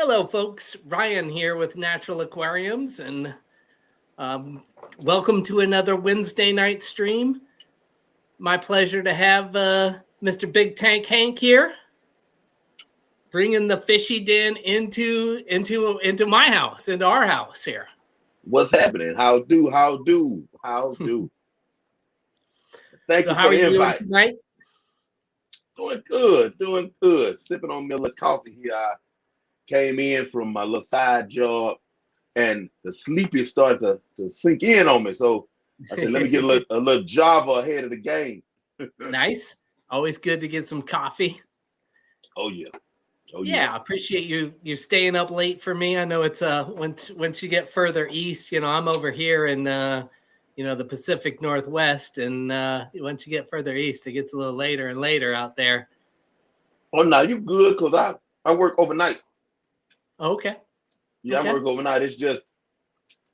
Hello, folks. Ryan here with Natural Aquariums, and um, welcome to another Wednesday night stream. My pleasure to have Mr. Big Tank Hank here, bringing the fishy den into my house, into our house here. What's happening? How do? Thank So, you how for are the you doing invite. tonight? Doing good. Sipping on me a little coffee here. I came in from my little side job, and the sleepy started to sink in on me. So I said, let me get a little Java ahead of the game. Nice. Always good to get some coffee. Oh yeah. Yeah, I appreciate you staying up late for me. I know it's once you get further east, I'm over here in the Pacific Northwest, and once you get further east, it gets a little later and later out there. Oh no, you good? Cause I work overnight. Okay. Yeah, Okay. I work overnight. It's just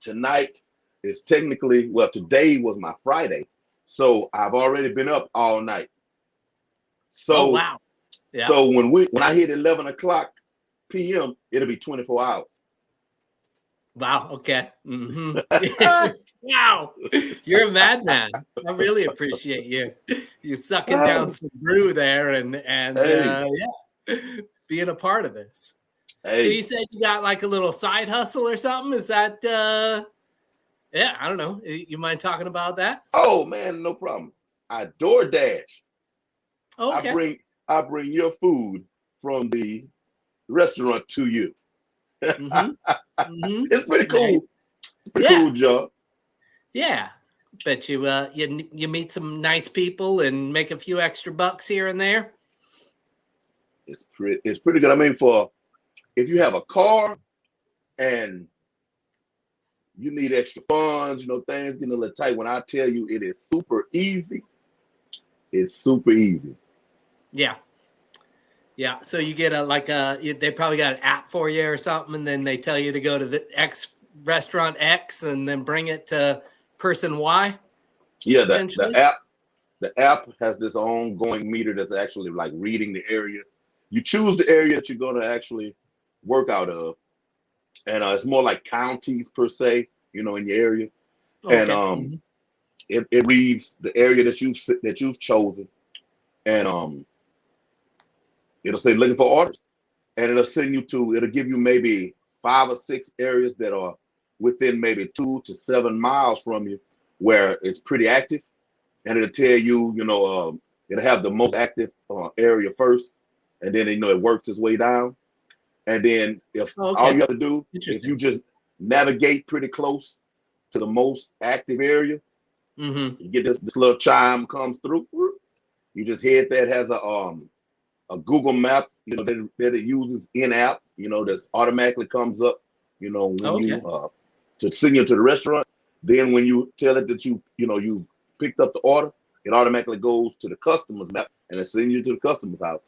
tonight is technically, well, today was my Friday, so I've already been up all night. Oh So wow. Yeah. So when I hit 11 o'clock p.m., it'll be 24 hours. Wow. Okay. Mm-hmm. Wow. You're a madman. I really appreciate you sucking down some brew there and Hey, being a part of this. So hey. you said you got like a little side hustle or something? Is that yeah, I don't know. You mind talking about that? Oh man, no problem. I DoorDash. I Okay. bring I bring your food from the restaurant to you. Mm-hmm. Mm-hmm. It's pretty Nice. cool. It's pretty Yeah. cool job. Yeah. Bet you meet some nice people and make a few extra bucks here and there. It's pretty good. I mean, for if you have a car and you need extra funds, things getting a little tight. When I tell you it is super easy, it's super easy. Yeah. Yeah. So you get they probably got an app for you or something, and then they tell you to go to the X restaurant X and then bring it to person Y, Yeah, the, essentially. the app the app has this ongoing meter that's actually like reading the area. You choose the area that you're going to actually work out of, and it's more like counties per se, in your area, and Okay. Mm-hmm. it reads the area that you've chosen, and it'll say looking for orders, and it'll give you maybe 5 or 6 areas that are within maybe 2 to 7 miles from you where it's pretty active, and it'll tell you, it'll have the most active area first, and then it works its way down. And then if Oh, all you okay. have to do, if you Interesting. just navigate pretty close to the most active area, Mm-hmm. you get this little chime comes through. You just hit that. It has a Google map, that it uses in app, that's automatically comes up, when Okay. you to send you to the restaurant. Then when you tell it that you picked up the order, it automatically goes to the customer's map and it sends you to the customer's house.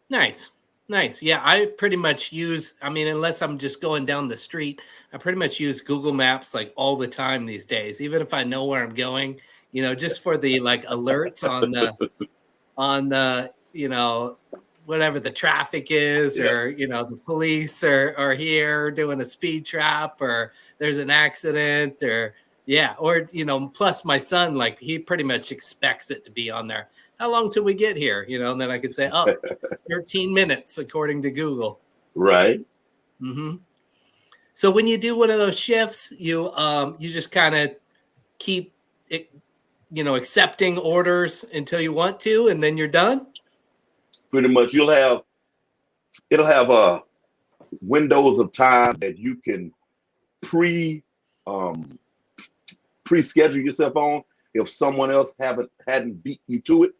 Nice. Nice. Yeah, I pretty much unless I'm just going down the street, I pretty much use Google Maps like all the time these days, even if I know where I'm going, just for the like alerts on the whatever the traffic is, Yeah. or the police are here doing a speed trap, or there's an accident, or yeah, or plus my son, like, he pretty much expects it to be on there. How long till we get here, and then I could say, oh, 13 minutes according to Google. Right. Mm-hmm. So when you do one of those shifts, you just kind of keep it, accepting orders until you want to, and then you're done. Pretty much, it'll have windows of time that you can pre um, pre-schedule yourself on if someone else hadn't beat you to it.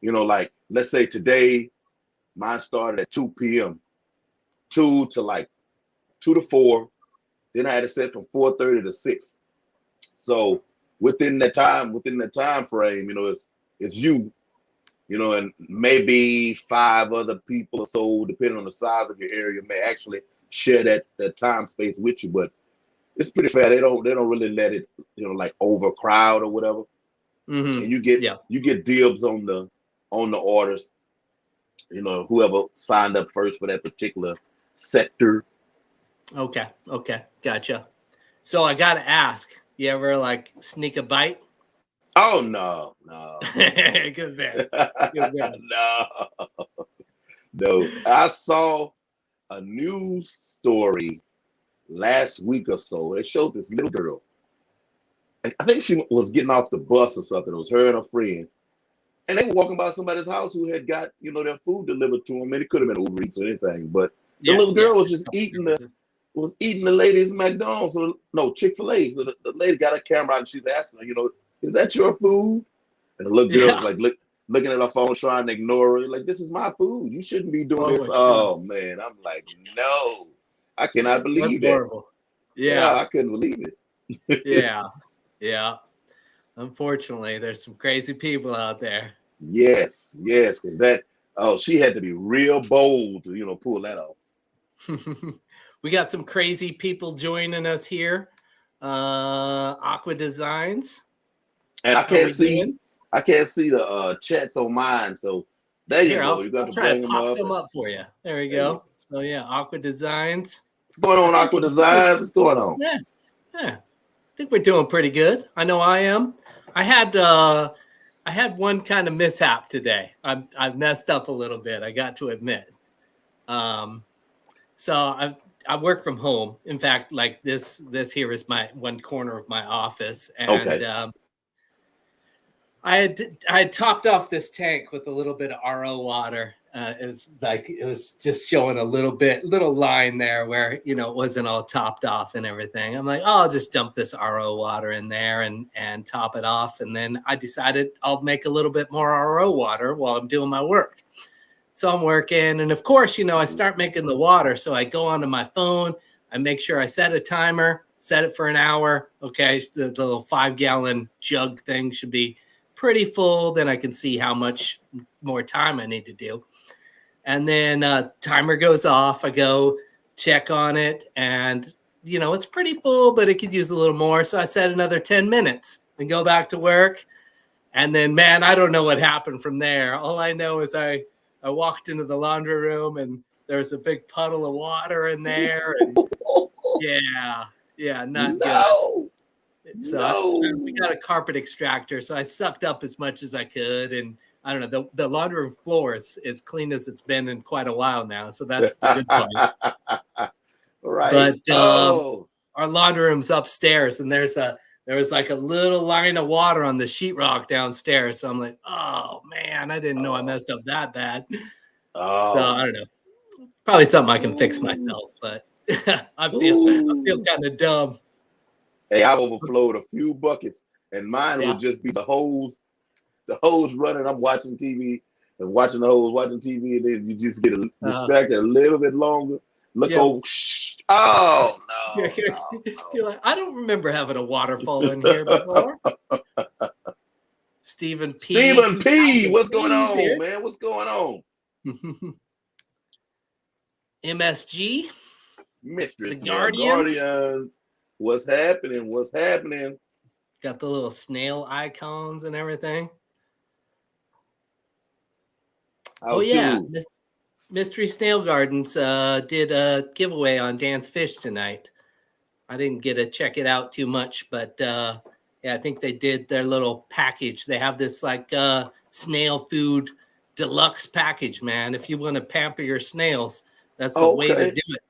Like let's say today, mine started at 2 p.m. 2 to 4. Then I had it set from 4:30 to 6. So within that time frame, it's and maybe 5 other people or so, depending on the size of your area, may actually share that time space with you. But it's pretty fair. They don't really let it, like overcrowd or whatever. Mm-hmm. And you get Yeah. you get dibs on the orders. Whoever signed up first for that particular sector. Okay. Gotcha. So I gotta ask, you ever like sneak a bite? Oh no, no, Good man. Good man. no, no. I saw a news story last week or so. It showed this little girl. I think she was getting off the bus or something. It was her and a friend. And they were walking by somebody's house who had got, their food delivered to them. And it could have been Uber Eats or anything. But the Yeah, little yeah. girl was just eating the lady's McDonald's. So, no, Chick-fil-A. So the lady got a camera out and she's asking her, is that your food? And the little girl Yeah. was like looking at her phone, trying to ignore her. Like, this is my food. You shouldn't be doing Oh this. my God. Oh man. I'm like, no, I cannot That's believe that. horrible. Yeah, Yeah. I couldn't believe it. Yeah. Unfortunately, there's some crazy people out there. Yes, because she had to be real bold to, pull that off. We got some crazy people joining us here. Aqua Designs. And I How we can't see doing? the chats on mine, so there you Here, go. I'll You got to try bring to them pop up. some up for you. There we go. So yeah, Aqua Designs. What's going on, I think Aqua Designs? What's going on? Yeah. I think we're doing pretty good. I know I am. I had one kind of mishap today. I've messed up a little bit. I got to admit. So I work from home. In fact, like this here is my one corner of my office, and Okay. I had topped off this tank with a little bit of RO water. It was just showing a little line there where it wasn't all topped off and everything. I'm like, oh, I'll just dump this RO water in there and top it off. And then I decided I'll make a little bit more RO water while I'm doing my work. So I'm working, and of course, I start making the water. So I go onto my phone. I make sure I set a timer, set it for an hour. Okay, the little 5-gallon jug thing should be pretty full. Then I can see how much more time I need to do. And then timer goes off. I go check on it, and it's pretty full, but it could use a little more. So I set another 10 minutes and go back to work. And then, man, I don't know what happened from there. All I know is I walked into the laundry room and there's a big puddle of water in there. And not No. good. So we got a carpet extractor. So I sucked up as much as I could. And I don't know, the laundry room floor is as clean as it's been in quite a while now. So that's the good part. Right. But our laundry room's upstairs, and there was like a little line of water on the sheetrock downstairs. So I'm like, oh man, I didn't know I messed up that bad. So I don't know. Probably something I can fix myself, but I feel kind of dumb. Hey, I overflowed a few buckets, and mine would just be the hose running. I'm watching TV and watching the hose, watching TV, and then you just get distracted a little bit longer. Look over. Oh no, You're like, I don't remember having a waterfall in here before. Stephen P, what's going on, here, man? What's going on? MSG, Mistress, the Guardians. What's happening? Got the little snail icons and everything. Mystery Snail Gardens did a giveaway on Dan's Fish tonight. I didn't get to check it out too much, but I think they did their little package. They have this like snail food deluxe package, man. If you want to pamper your snails, that's the way to do it.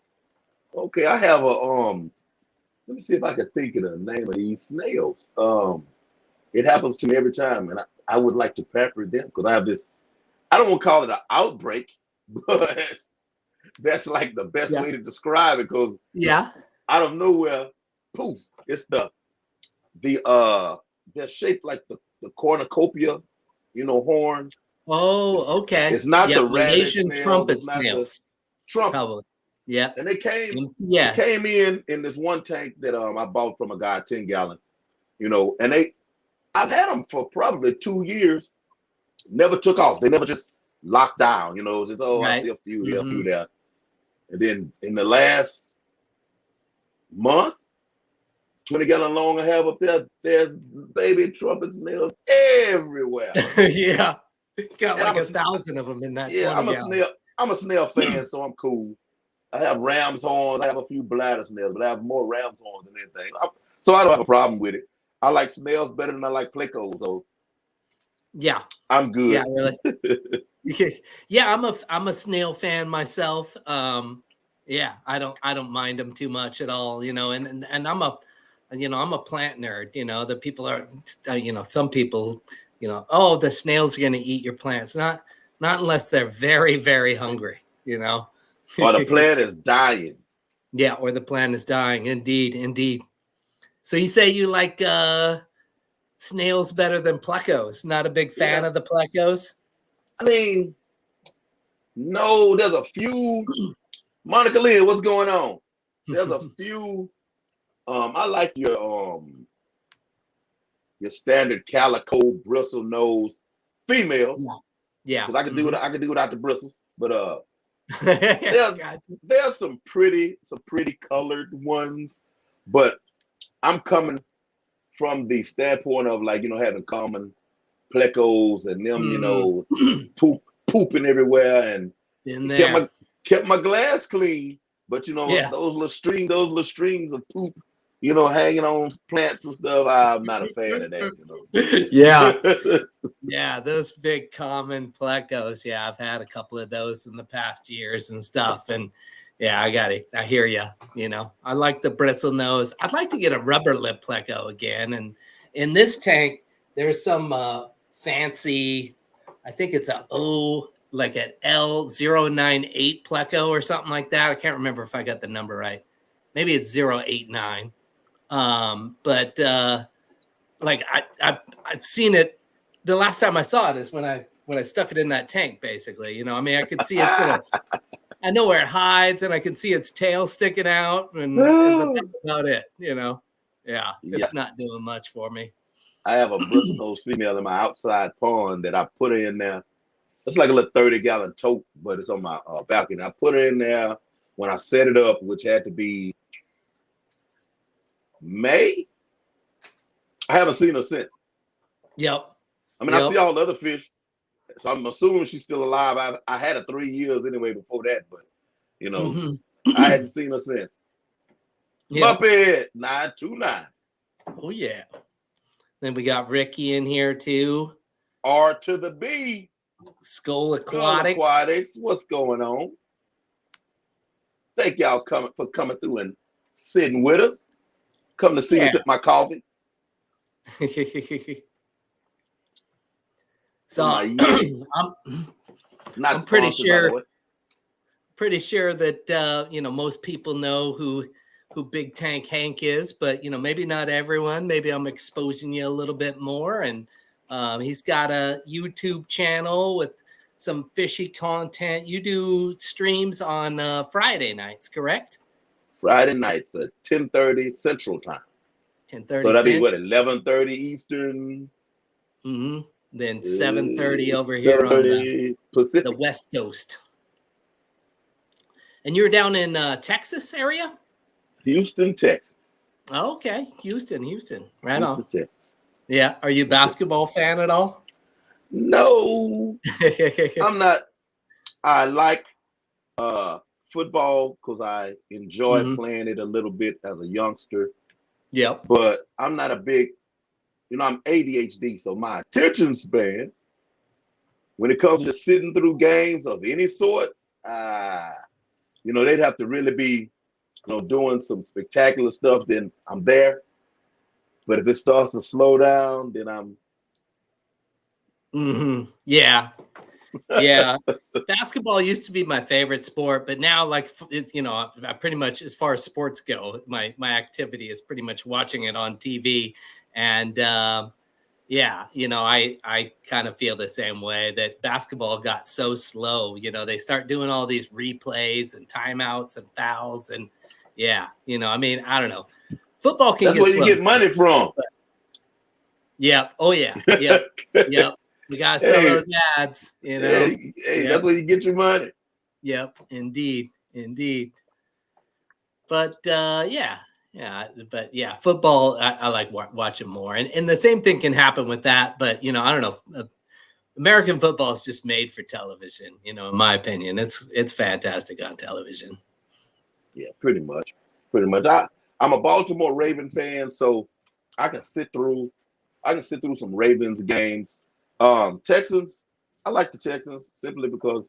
Okay, I have let me see if I can think of the name of these snails. It happens to me every time, and I would like to pamper them because I have this. I don't want to call it an outbreak, but that's like the best way to describe it because out of nowhere, poof, it's they're shaped like the cornucopia, horn. Oh, okay. It's not the Malaysian trumpet snails. Trumpet. Probably. Yeah. And they came in this one tank that I bought from a guy, 10 gallon, and I've had them for probably 2 years. Never took off. They never just locked down, just, I see a few here, a few there. And then in the last month, 20 gallon long I have up there, there's baby trumpet snails everywhere. Yeah. Got like 1,000 of them in that. Yeah, I'm a snail fan, so I'm cool. I have ram's horns. I have a few bladder snails, but I have more ram's horns than anything. So I don't have a problem with it. I like snails better than I like plecos, so Yeah. I'm good. Yeah, really. Yeah, I'm a snail fan myself. Yeah, I don't mind them too much at all, and I'm a plant nerd, the people are, some people, oh, the snails are going to eat your plants. Not unless they're very, very hungry, Or the plant is dying. Yeah, or the plant is dying. Indeed. So you say you like snails better than plecos? Not a big fan of the plecos? I mean, no, there's a few. Monica Lynn, what's going on? There's a few. I like your standard calico bristle nose female. Yeah. Because I can do it. I can do without the bristles. But there's some pretty colored ones. But I'm coming from the standpoint of having common plecos and them, pooping everywhere and kept my glass clean. But those little strings of poop, hanging on plants and stuff. I'm not a fan of that. Yeah. Yeah, those big common plecos. Yeah, I've had a couple of those in the past years and stuff. And yeah, I hear you. I like the bristle nose. I'd like to get a rubber lip pleco again. And in this tank, there's some fancy, I think it's like an L098 pleco or something like that. I can't remember if I got the number right. Maybe it's 089. But I've seen it. The last time I saw it is when I stuck it in that tank, basically. I could see it's gonna. I know where it hides, and I can see its tail sticking out, but that's about it. Yeah, it's not doing much for me. I have a bristle nose female in my outside pond that I put her in there. It's like a little 30-gallon tote, but it's on my balcony. I put her in there when I set it up, which had to be May. I haven't seen her since. Yep. I see all the other fish, so I'm assuming she's still alive. I had her 3 years anyway before that, but I hadn't seen her since. Yep. Muppet 929. Oh yeah. Then we got Ricky in here too. R to the B. Skull Aquatics. What's going on? Thank y'all for coming through and sitting with us. Come to see us at my coffee. So I'm pretty sure that most people know who Big Tank Hank is, but maybe not everyone. Maybe I'm exposing you a little bit more. And he's got a YouTube channel with some fishy content. You do streams on Friday nights, correct? Friday nights at 10:30 Central Time. 10:30. So that'd be what, 11:30 Eastern. Mm-hmm. Then 7:30 over here on the West Coast. And you're down in Texas area? Houston, Texas. Oh, okay, Houston. Right on. Texas. Yeah. Are you a basketball fan at all? No, I'm not. I like football because I enjoy playing it a little bit as a youngster. Yep. But I'm not a big, I'm ADHD, so my attention span, when it comes to sitting through games of any sort, they'd have to really be, doing some spectacular stuff, then I'm there. But if it starts to slow down, then I'm. Yeah. Basketball used to be my favorite sport, but now, I pretty much, as far as sports go, my activity is pretty much watching it on TV. And I kind of feel the same way that basketball got so slow. They start doing all these replays and timeouts and fouls. And I don't know. Football can That's where you get money from. Yeah. Oh, yeah. Yep. Yep. We got to sell those ads, Hey, that's where you get your money. Yep. Indeed. But, football, I like watching more. And the same thing can happen with that. But, I don't know. American football is just made for television, in my opinion. It's fantastic on television. Yeah, pretty much. Pretty much. I'm a Baltimore Raven fan, so I can sit through some Ravens games. Texans, I like the Texans simply because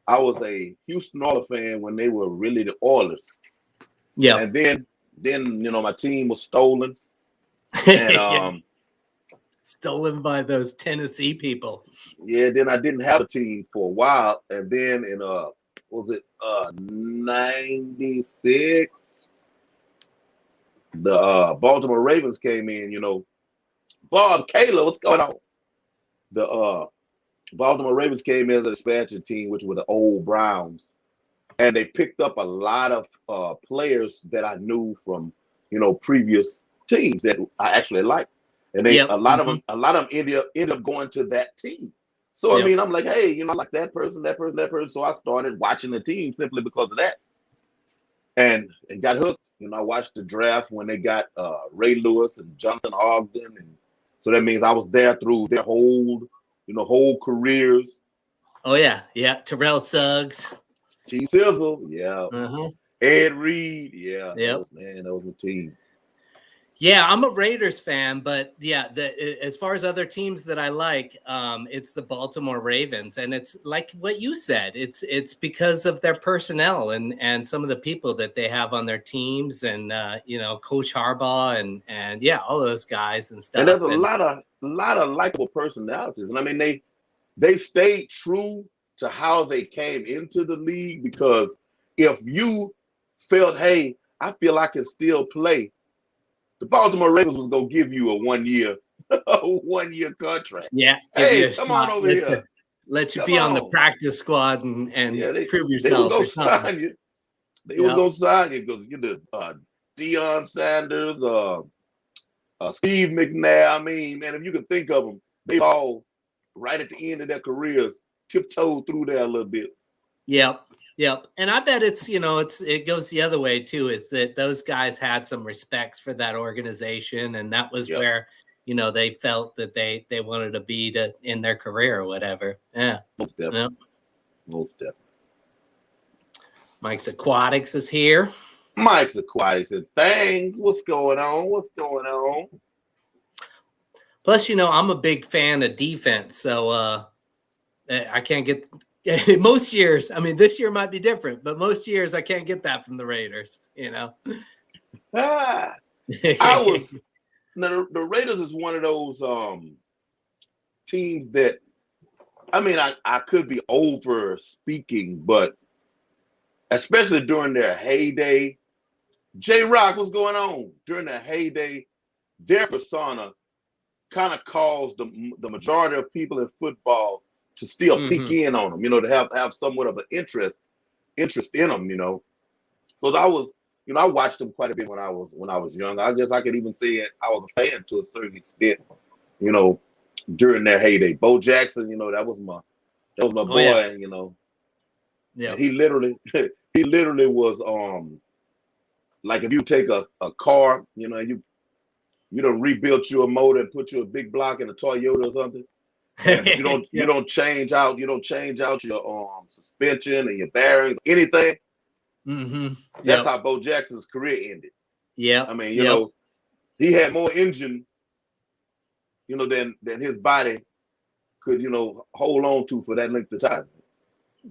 I was a Houston Oilers fan when they were really the Oilers. Yep. And then my team was stolen. And Yeah. Stolen by those Tennessee people. yeah, then I didn't have a team for a while. And then in was it 96? The Baltimore Ravens came in, Bob Kayla, what's going on? The Baltimore Ravens came in as an expansion team, which were the old Browns, and they picked up a lot of players that I knew from previous teams that I actually liked, and Yep. a lot of them ended up going to that team. So Yep. I mean, I'm like, hey, I like that person. So I started watching the team simply because of that, and got hooked. I watched the draft when they got Ray Lewis and Jonathan Ogden, and so that means I was there through their whole careers. Oh yeah, Terrell Suggs, T. Sizzle, yeah. Ed Reed, yeah. Yep. That was the team. Yeah, I'm a Raiders fan, but yeah, as far as other teams that I like, it's the Baltimore Ravens, and it's like what you said. It's because of their personnel and some of the people that they have on their teams, and Coach Harbaugh and yeah, all those guys and stuff. And there's a lot of likable personalities, and I mean they stayed true to how they came into the league, because if you felt, hey, I feel I can still play, the Baltimore Ravens was gonna give you a 1 year contract. Yeah, hey, come on over here. Let you be on the practice squad and prove yourself. They was gonna sign you. They was gonna sign you because you're the Deion Sanders, Steve McNair. I mean, man, if you could think of them, they all right at the end of their careers tiptoed through there a little bit. Yep. And I bet it goes the other way too, is that those guys had some respects for that organization, and that was where, they felt that they wanted to be in their career or whatever. Yeah. Most definitely. Most definitely. Mike's Aquatics is here. Mike's Aquatics and things. What's going on? Plus, I'm a big fan of defense, so I can't get most years. I mean, this year might be different, but most years I can't get that from the Raiders. The Raiders is one of those teams that, I mean, I could be over speaking, but especially during their heyday, J-Rock, what's going on? During their heyday, their persona kind of caused the majority of people in football to still peek in on them, to have somewhat of an interest in them, because I watched them quite a bit when I was young. I guess I could even say it. I was a fan to a certain extent, during their heyday. Bo Jackson, that was my boy, Yeah. He literally was like, if you take a car, you don't rebuild you a motor and put you a big block in a Toyota or something. And you don't change out your suspension and your bearings, anything. That's how Bo Jackson's career ended. Yeah. I mean, he had more engine, than his body could, hold on to for that length of time.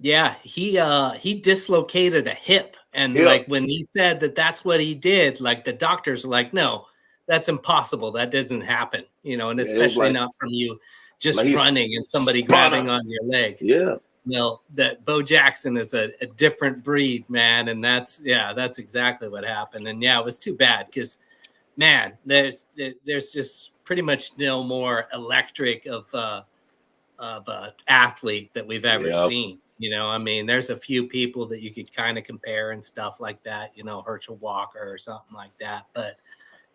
Yeah, he dislocated a hip, and like when he said that's what he did, like the doctors were like, no, that's impossible. That doesn't happen, and especially not from you just running and somebody grabbing on your leg. Yeah. Well, that Bo Jackson is a different breed, man, and that's exactly what happened. And yeah, it was too bad because, man, there's just pretty much no more electric of athlete that we've ever seen. I mean, there's a few people that you could kind of compare and stuff like that, Herschel Walker or something like that. But,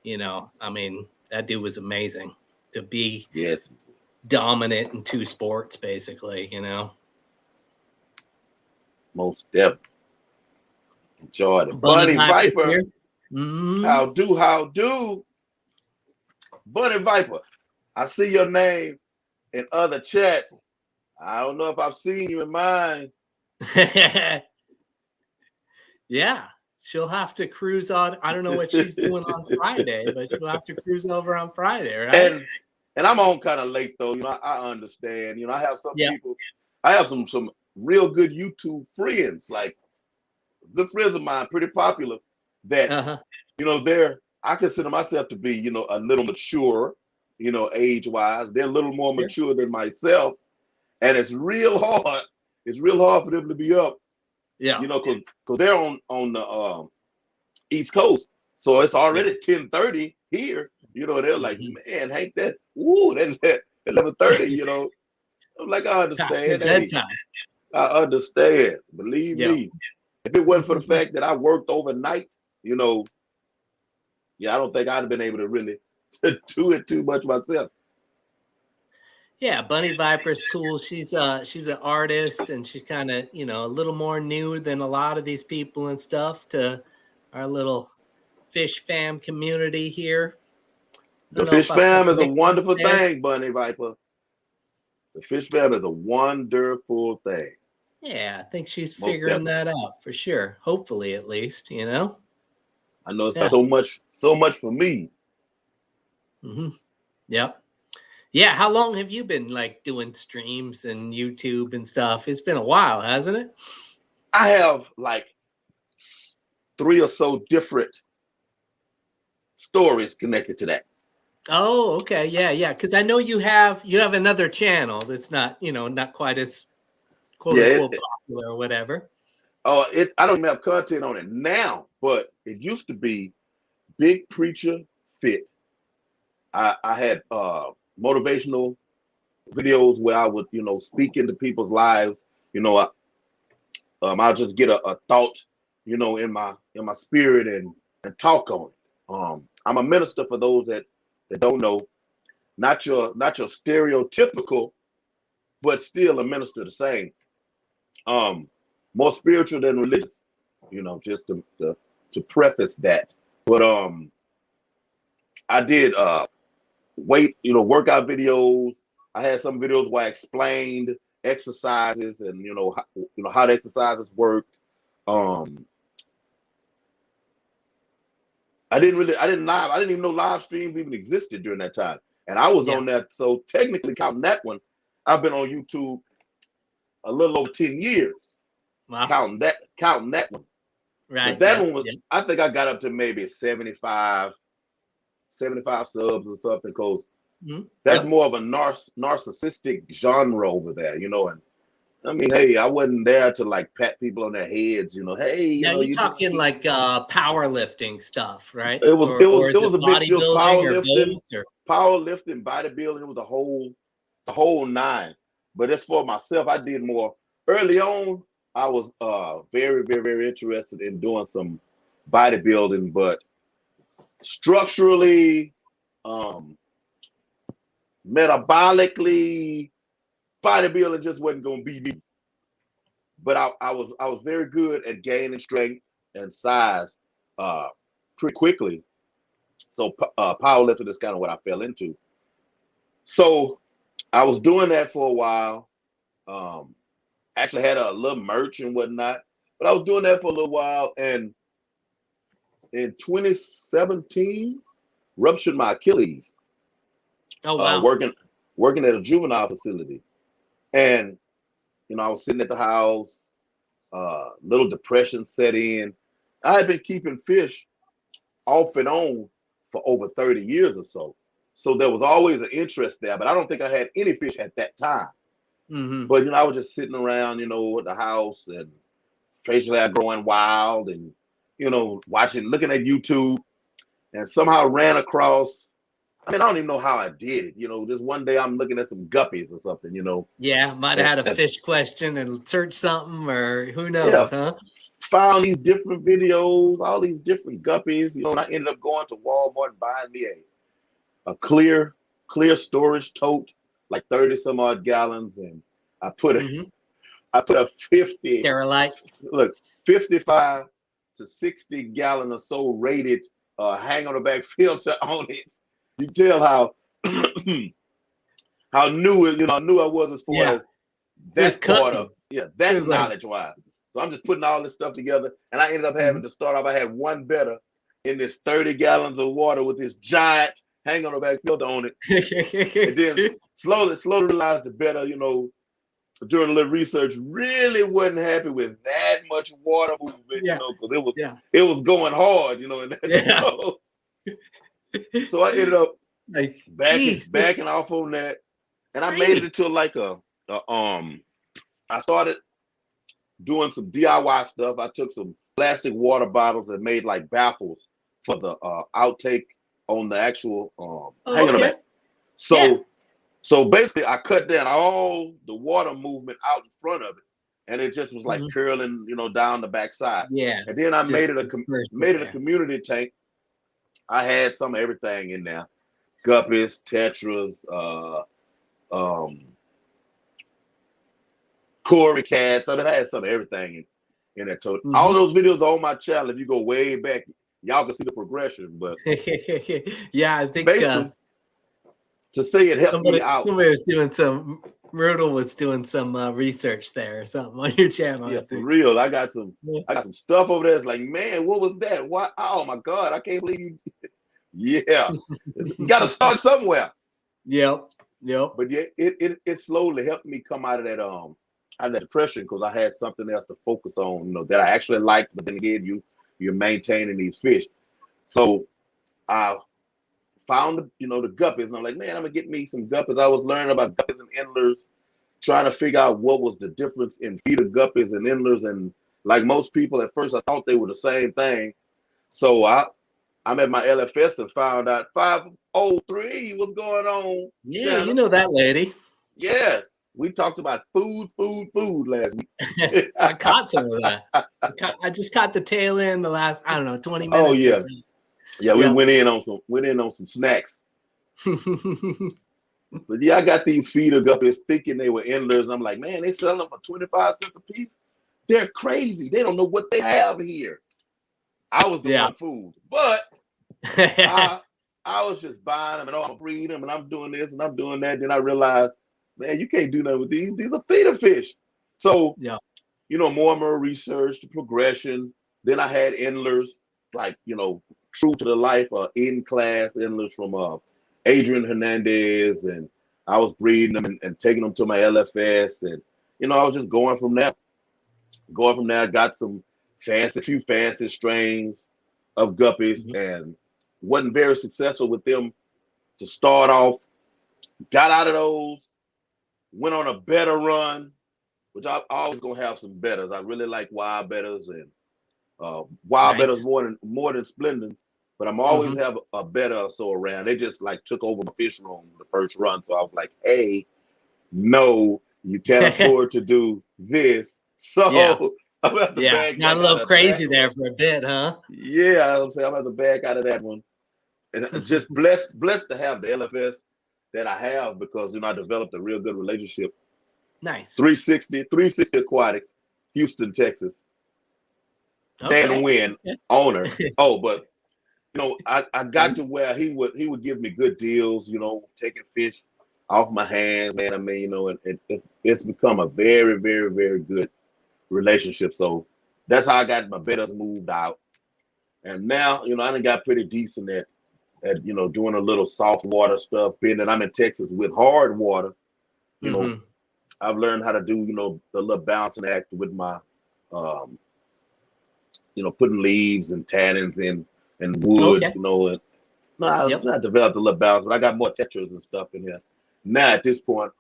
I mean, that dude was amazing to be dominant in two sports, basically, Most definitely. Enjoyed it. Bunny Viper. How do? Bunny Viper, I see your name in other chats. I don't know if I've seen you in mine. Yeah. she'll have to cruise on. I don't know what she's doing on Friday, but she'll have to cruise over on Friday, right? And I'm on kind of late though. I understand. I have some Yeah. people. I have some real good YouTube friends, like good friends of mine, pretty popular. That I consider myself to be a little mature, age wise. They're a little more mature than myself, and it's real hard. It's real hard for them to be up. Yeah. Because they're on the East Coast, so it's already 10:30 here. They're like, man, Hank, that's 11:30. I'm like, I understand. Hey, I understand. Believe me, if it wasn't for the fact that I worked overnight, I don't think I'd have been able to really do it too much myself. Yeah, Bunny Viper's cool. She's an artist, and she's kind of a little more new than a lot of these people and stuff to our little Fish Fam community here. The Fish Fam is a wonderful thing, Bunny Viper. The Fish Fam is a wonderful thing. Yeah, I think she's figuring that out for sure. Hopefully, at least, I know it's not so much for me. Yep. Yeah, how long have you been doing streams and YouTube and stuff? It's been a while, hasn't it? I have 3 or so different stories connected to that. Oh, okay. Yeah. Because I know you have another channel that's not, not quite as quote unquote popular or whatever. Oh, I don't even have content on it now, but it used to be Big Preacher Fit. I had motivational videos where I would, speak into people's lives. I'll just get a thought, in my spirit and talk on it. I'm a minister for those that don't know, not your stereotypical, but still a minister the same. More spiritual than religious, just to preface that. But I did workout videos. I had some videos where I explained exercises and how the exercises worked. I didn't even know live streams even existed during that time. And I was on that. So technically counting that one, I've been on YouTube a little over 10 years. Wow. Counting that one. Right. But that one was, I think I got up to maybe 75 subs or something, because that's more of a narcissistic genre over there, and I mean, hey, I wasn't there to pat people on their heads, hey. You're talking powerlifting stuff, right? It was a mixture of powerlifting, powerlifting, bodybuilding. It was the whole nine. But as for myself, I did more early on. I was very, very, very interested in doing some bodybuilding, but structurally, metabolically, bodybuilding just wasn't going to be me. But I was very good at gaining strength and size pretty quickly. So powerlifting is kind of what I fell into. So I was doing that for a while. Actually had a little merch and whatnot, but I was doing that for a little while, and in 2017, ruptured my Achilles. Oh wow! Working at a juvenile facility, and I was sitting at the house. Little depression set in. I had been keeping fish off and on for over 30 years or so, so there was always an interest there. But I don't think I had any fish at that time. But I was just sitting around, at the house, and facial hair growing wild, and looking at YouTube, and somehow ran across. I mean, I don't even know how I did it. Just one day I'm looking at some guppies or something. Yeah, might have had a fish question and searched something, or who knows, huh? Found these different videos, all these different guppies. And I ended up going to Walmart and buying me a clear storage tote, like 30 some odd gallons, and I put a 50 Sterilite. Look, 55 to 60 gallon or so rated hang on the back filter on it. You tell how new I was as far as that part of that knowledge wise. So I'm just putting all this stuff together, and I ended up having to start off. I had one better in this 30 gallons of water with this giant hang on the back filter on it, and then slowly realized the better, doing a little research, really wasn't happy with that much water movement, because it was going hard, so I ended up like backing off on that, and I made it into like I started doing some DIY stuff. I took some plastic water bottles and made like baffles for the outtake on the actual hang on the back. So basically, I cut down all the water movement out in front of it, and it just was like curling, down the backside. Yeah. And then I made it a community tank. I had some of everything in there: guppies, tetras, Cory cats. I mean, I had some of everything in that total. All those videos are on my channel. If you go way back, y'all can see the progression. But yeah, I think basically, to say it helped me out. Somebody was doing some. Rudel was doing some research there or something on your channel. Yeah, for real. I got some stuff over there. It's like, man, what was that? What? Oh my God, I can't believe you. Yeah, you got to start somewhere. Yep. But yeah, it slowly helped me come out of that depression, because I had something else to focus on, that I actually liked. But then again, you're maintaining these fish. So I found the guppies, and I'm like, man, I'm gonna get me some guppies. I was learning about guppies and endlers, trying to figure out what was the difference in feeder guppies and endlers. And like most people at first, I thought they were the same thing. So I'm at my LFS and found out 503 what's going on. Yeah, Shannon. you know that lady. Yes. We talked about food last week. I caught some of that. I just caught the tail end the last, 20 minutes. Oh yeah. Yeah, we went in on some snacks. But yeah, I got these feeder guppies thinking they were endlers. And I'm like, man, they sell them for 25 cents a piece. They're crazy. They don't know what they have here. I was the one food, but I was just buying them, and I'm breeding them, and I'm doing this and I'm doing that. Then I realized, man, you can't do nothing with these. These are feeder fish. So, more and more research, the progression. Then I had endlers, like, true to the life, in-class endlers from Adrian Hernandez. And I was breeding them and taking them to my LFS. And, I was just going from there. I got some few fancy strains of guppies, and wasn't very successful with them to start off. Got out of those. Went on a better run, which I always gonna have some betters. I really like wild betters, and wild betters more than Splendens. But I'm always have a better or so around. They just like took over my fish room the first run, so I was like, hey, no, you can't afford to do this. So I'm about to back. Got a little crazy there for a bit, huh? Yeah, I'm saying I'm about to back out of that one, and just blessed to have the LFS that I have, because I developed a real good relationship. Nice. 360 Aquatics, Houston, Texas. Dan Wynn, owner. But I got to where he would give me good deals, taking fish off my hands, man. I mean, and it's become a very, very, very good relationship. So that's how I got my betters moved out. And now, I done got pretty decent at doing a little soft water stuff. Being that I'm in Texas with hard water, I've learned how to do, the little balancing act with my, putting leaves and tannins in and wood, and I developed a little balance, but I got more tetras and stuff in here. Now at this point,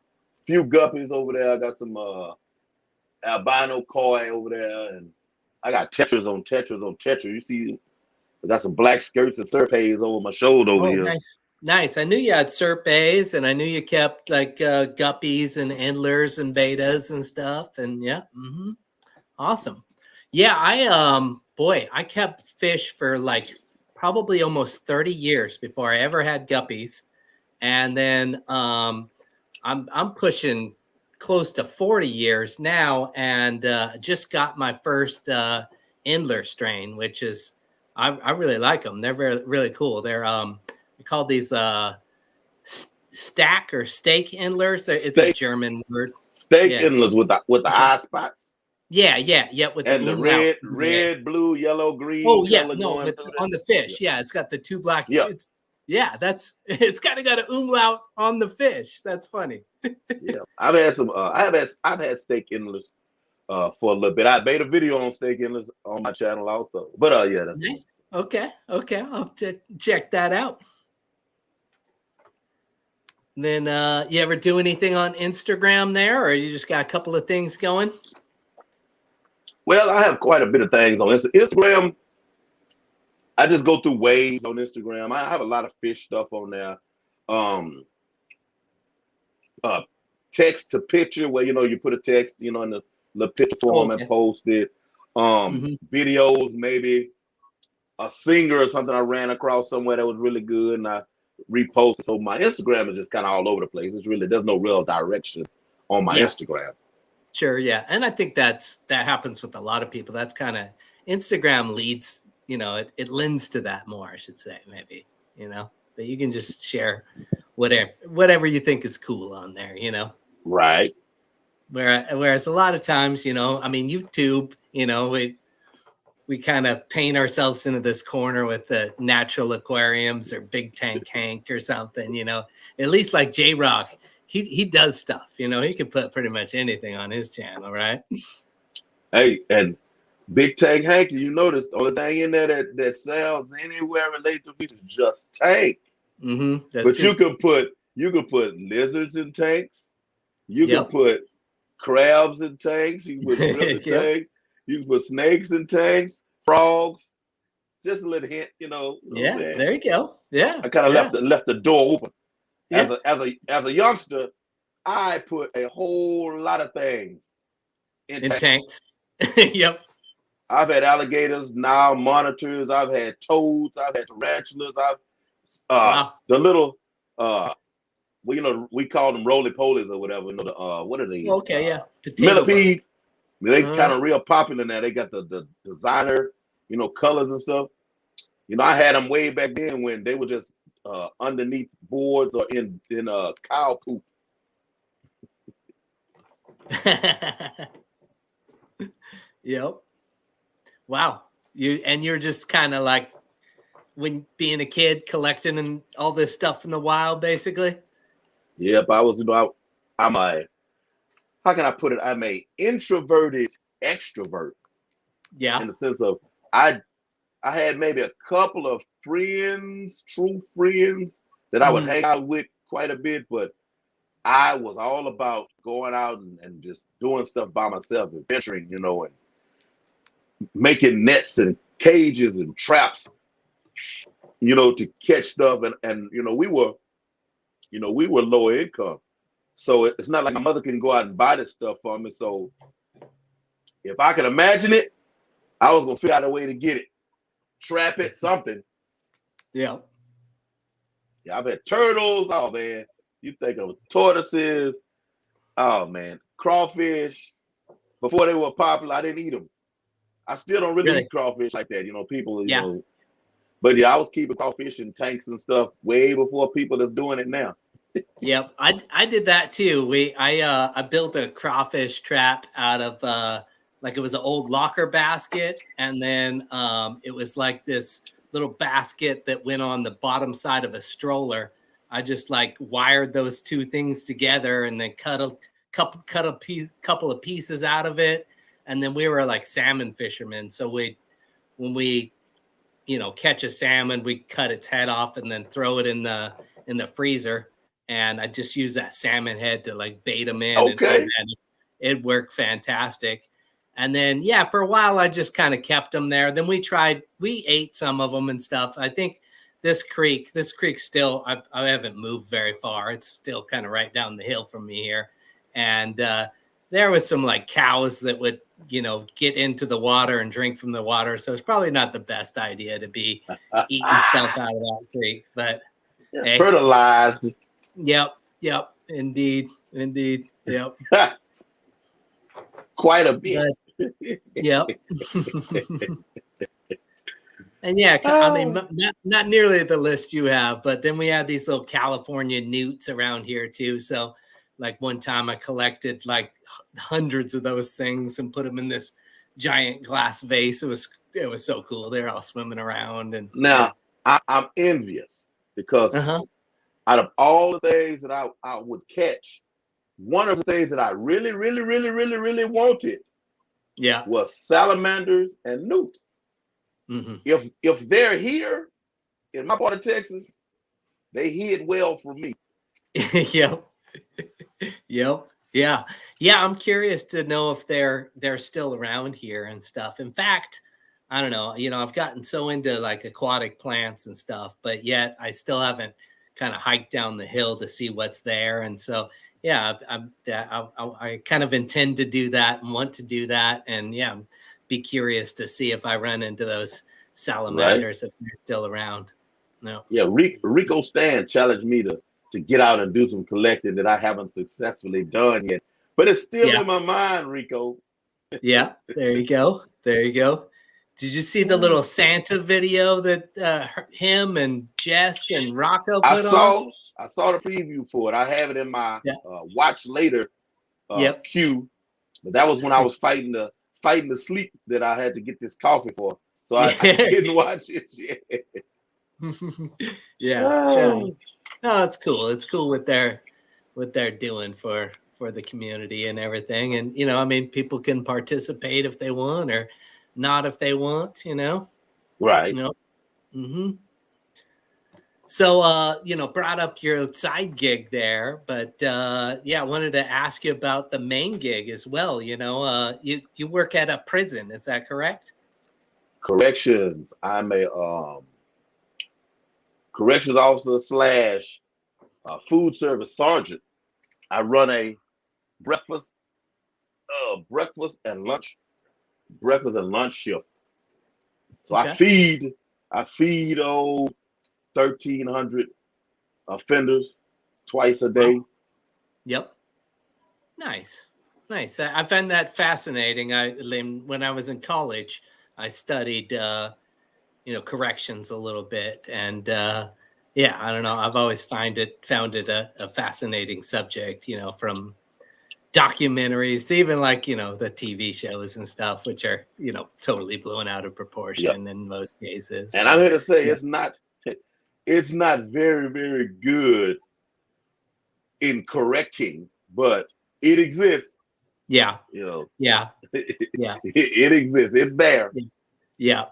few guppies over there. I got some albino koi over there, and I got tetras on tetras. You see, I got some black skirts and serpes over my shoulder over here. Nice. I knew you had serpes, and I knew you kept like guppies and endlers and betas and stuff. And awesome. Yeah, I kept fish for like probably almost 30 years before I ever had guppies, and then I'm pushing close to 40 years now, and just got my first endler strain, which is I really like them. They're really cool. They're called these stack or steak endlers. It's a German word. Steak endlers with the eye spots. Yeah. With the And the umlaut. red, blue, yellow, green Oh yeah, color no, going with through on the that. fish. Yeah, it's got the two black. Yeah. It's kind of got an umlaut on the fish. That's funny. Yeah. I've had steak endless for a little bit. I made a video on steak endless on my channel also. But yeah, that's Nice. Okay. I'll have to check that out. Then you ever do anything on Instagram there, or you just got a couple of things going? Well, I have quite a bit of things on Instagram. I just go through waves on Instagram. I have a lot of fish stuff on there. Text to picture where you put a text in the picture form and post it. Videos, maybe a singer or something I ran across somewhere that was really good and I reposted. So my Instagram is just kind of all over the place. There's no real direction on my Instagram. Sure, yeah. And I think that happens with a lot of people. That's kind of Instagram leads, it lends to that more, I should say, maybe, that you can just share whatever you think is cool on there, Right. Whereas a lot of times, YouTube, we kind of paint ourselves into this corner with the natural aquariums or Big Tank Hank or something, at least like J-Rock, he does stuff, he can put pretty much anything on his channel, right? Hey, and Big Tank Hank, you notice the only thing in there that sells anywhere related to fish is just tank. But true. you can put lizards in tanks. You can put crabs in tanks. You can put shrimp in tanks. You can put snakes in tanks, frogs. Just a little hint, there you go. Yeah, I kind of left the door open. Yeah. As a youngster, I put a whole lot of things in tanks. Yep. I've had alligators, Nile monitors. I've had toads. I've had tarantulas. The little we call them roly polies or whatever. What are they? Okay, yeah. Millipedes. They kind of real popular now. They got the designer, colors and stuff. I had them way back then when they were just underneath boards or in cow poop. Yep. Wow. You're just kind of like when being a kid collecting and all this stuff in the wild, basically. Yep, I'm a, how can I put it? I'm a introverted extrovert. Yeah. In the sense of I had maybe a couple of friends, true friends that I would hang out with quite a bit, but I was all about going out and just doing stuff by myself, adventuring, and making nets and cages and traps, to catch stuff. And we were low income. So it's not like my mother can go out and buy this stuff for me. So if I could imagine it, I was gonna figure out a way to get it, trap it, something. Yeah. Yeah, I've had turtles. Oh man, you think of tortoises? Oh man, crawfish. Before they were popular, I didn't eat them. I still don't really eat crawfish like that. People, know. But yeah, I was keeping crawfish in tanks and stuff way before people that's doing it now. Yep, I did that too. I built a crawfish trap out of it was an old locker basket, and then it was like this little basket that went on the bottom side of a stroller. I just wired those two things together and then cut a couple of pieces out of it, and then we were like salmon fishermen. So when we catch a salmon, we cut its head off and then throw it in the freezer. And I just use that salmon head to bait them in. Okay. And it worked fantastic. And then, for a while, I just kind of kept them there. Then we ate some of them and stuff. I think this creek still, I haven't moved very far. It's still kind of right down the hill from me here. And there was some cows that would, get into the water and drink from the water. So it's probably not the best idea to be eating stuff out of that creek, but hey. Fertilized. Yep. Indeed. Yep. Quite a bit. Yep. And I mean, not nearly the list you have, but then we have these little California newts around here too. So like one time I collected like hundreds of those things and put them in this giant glass vase. It was so cool. They're all swimming around and Now, I'm envious because uh-huh. out of all the things that I would catch, one of the things that I really, really, really, really, really wanted Yeah. was salamanders and newts. Mm-hmm. If they're here in my part of Texas, they hid well from me. Yep. Yep. Yeah. Yeah. I'm curious to know if they're still around here and stuff. In fact, I don't know, I've gotten so into like aquatic plants and stuff, but yet I still haven't kind of hiked down the hill to see what's there. And so, yeah, I kind of intend to do that and want to do that. And yeah, be curious to see if I run into those salamanders if they're still around. No. Yeah, Rico Stan challenged me to get out and do some collecting that I haven't successfully done yet. But it's still in my mind, Rico. Yeah, there you go. There you go. Did you see the little Santa video that him and Jess and Rocco put on? I saw the preview for it. I have it in my watch later queue. But that was when I was fighting the sleep that I had to get this coffee for. So I didn't watch it yet. Yeah. No, it's cool. It's cool what they're doing for the community and everything. And people can participate if they want or not if they want, Right. Mm-hmm. So brought up your side gig there, but I wanted to ask you about the main gig as well. You work at a prison, is that correct? Corrections. I'm a corrections officer / food service sergeant. I run a breakfast and lunch shift. So I feed 1,300 offenders twice a day. Yep. Nice. I find that fascinating. When I was in college, I studied corrections a little bit, and I don't know. I've always found it a fascinating subject. From documentaries to even like the TV shows and stuff, which are totally blown out of proportion in most cases. And I'm here to say it's not very, very good in correcting, but it exists. Yeah. Yeah. It exists. It's there. Yeah.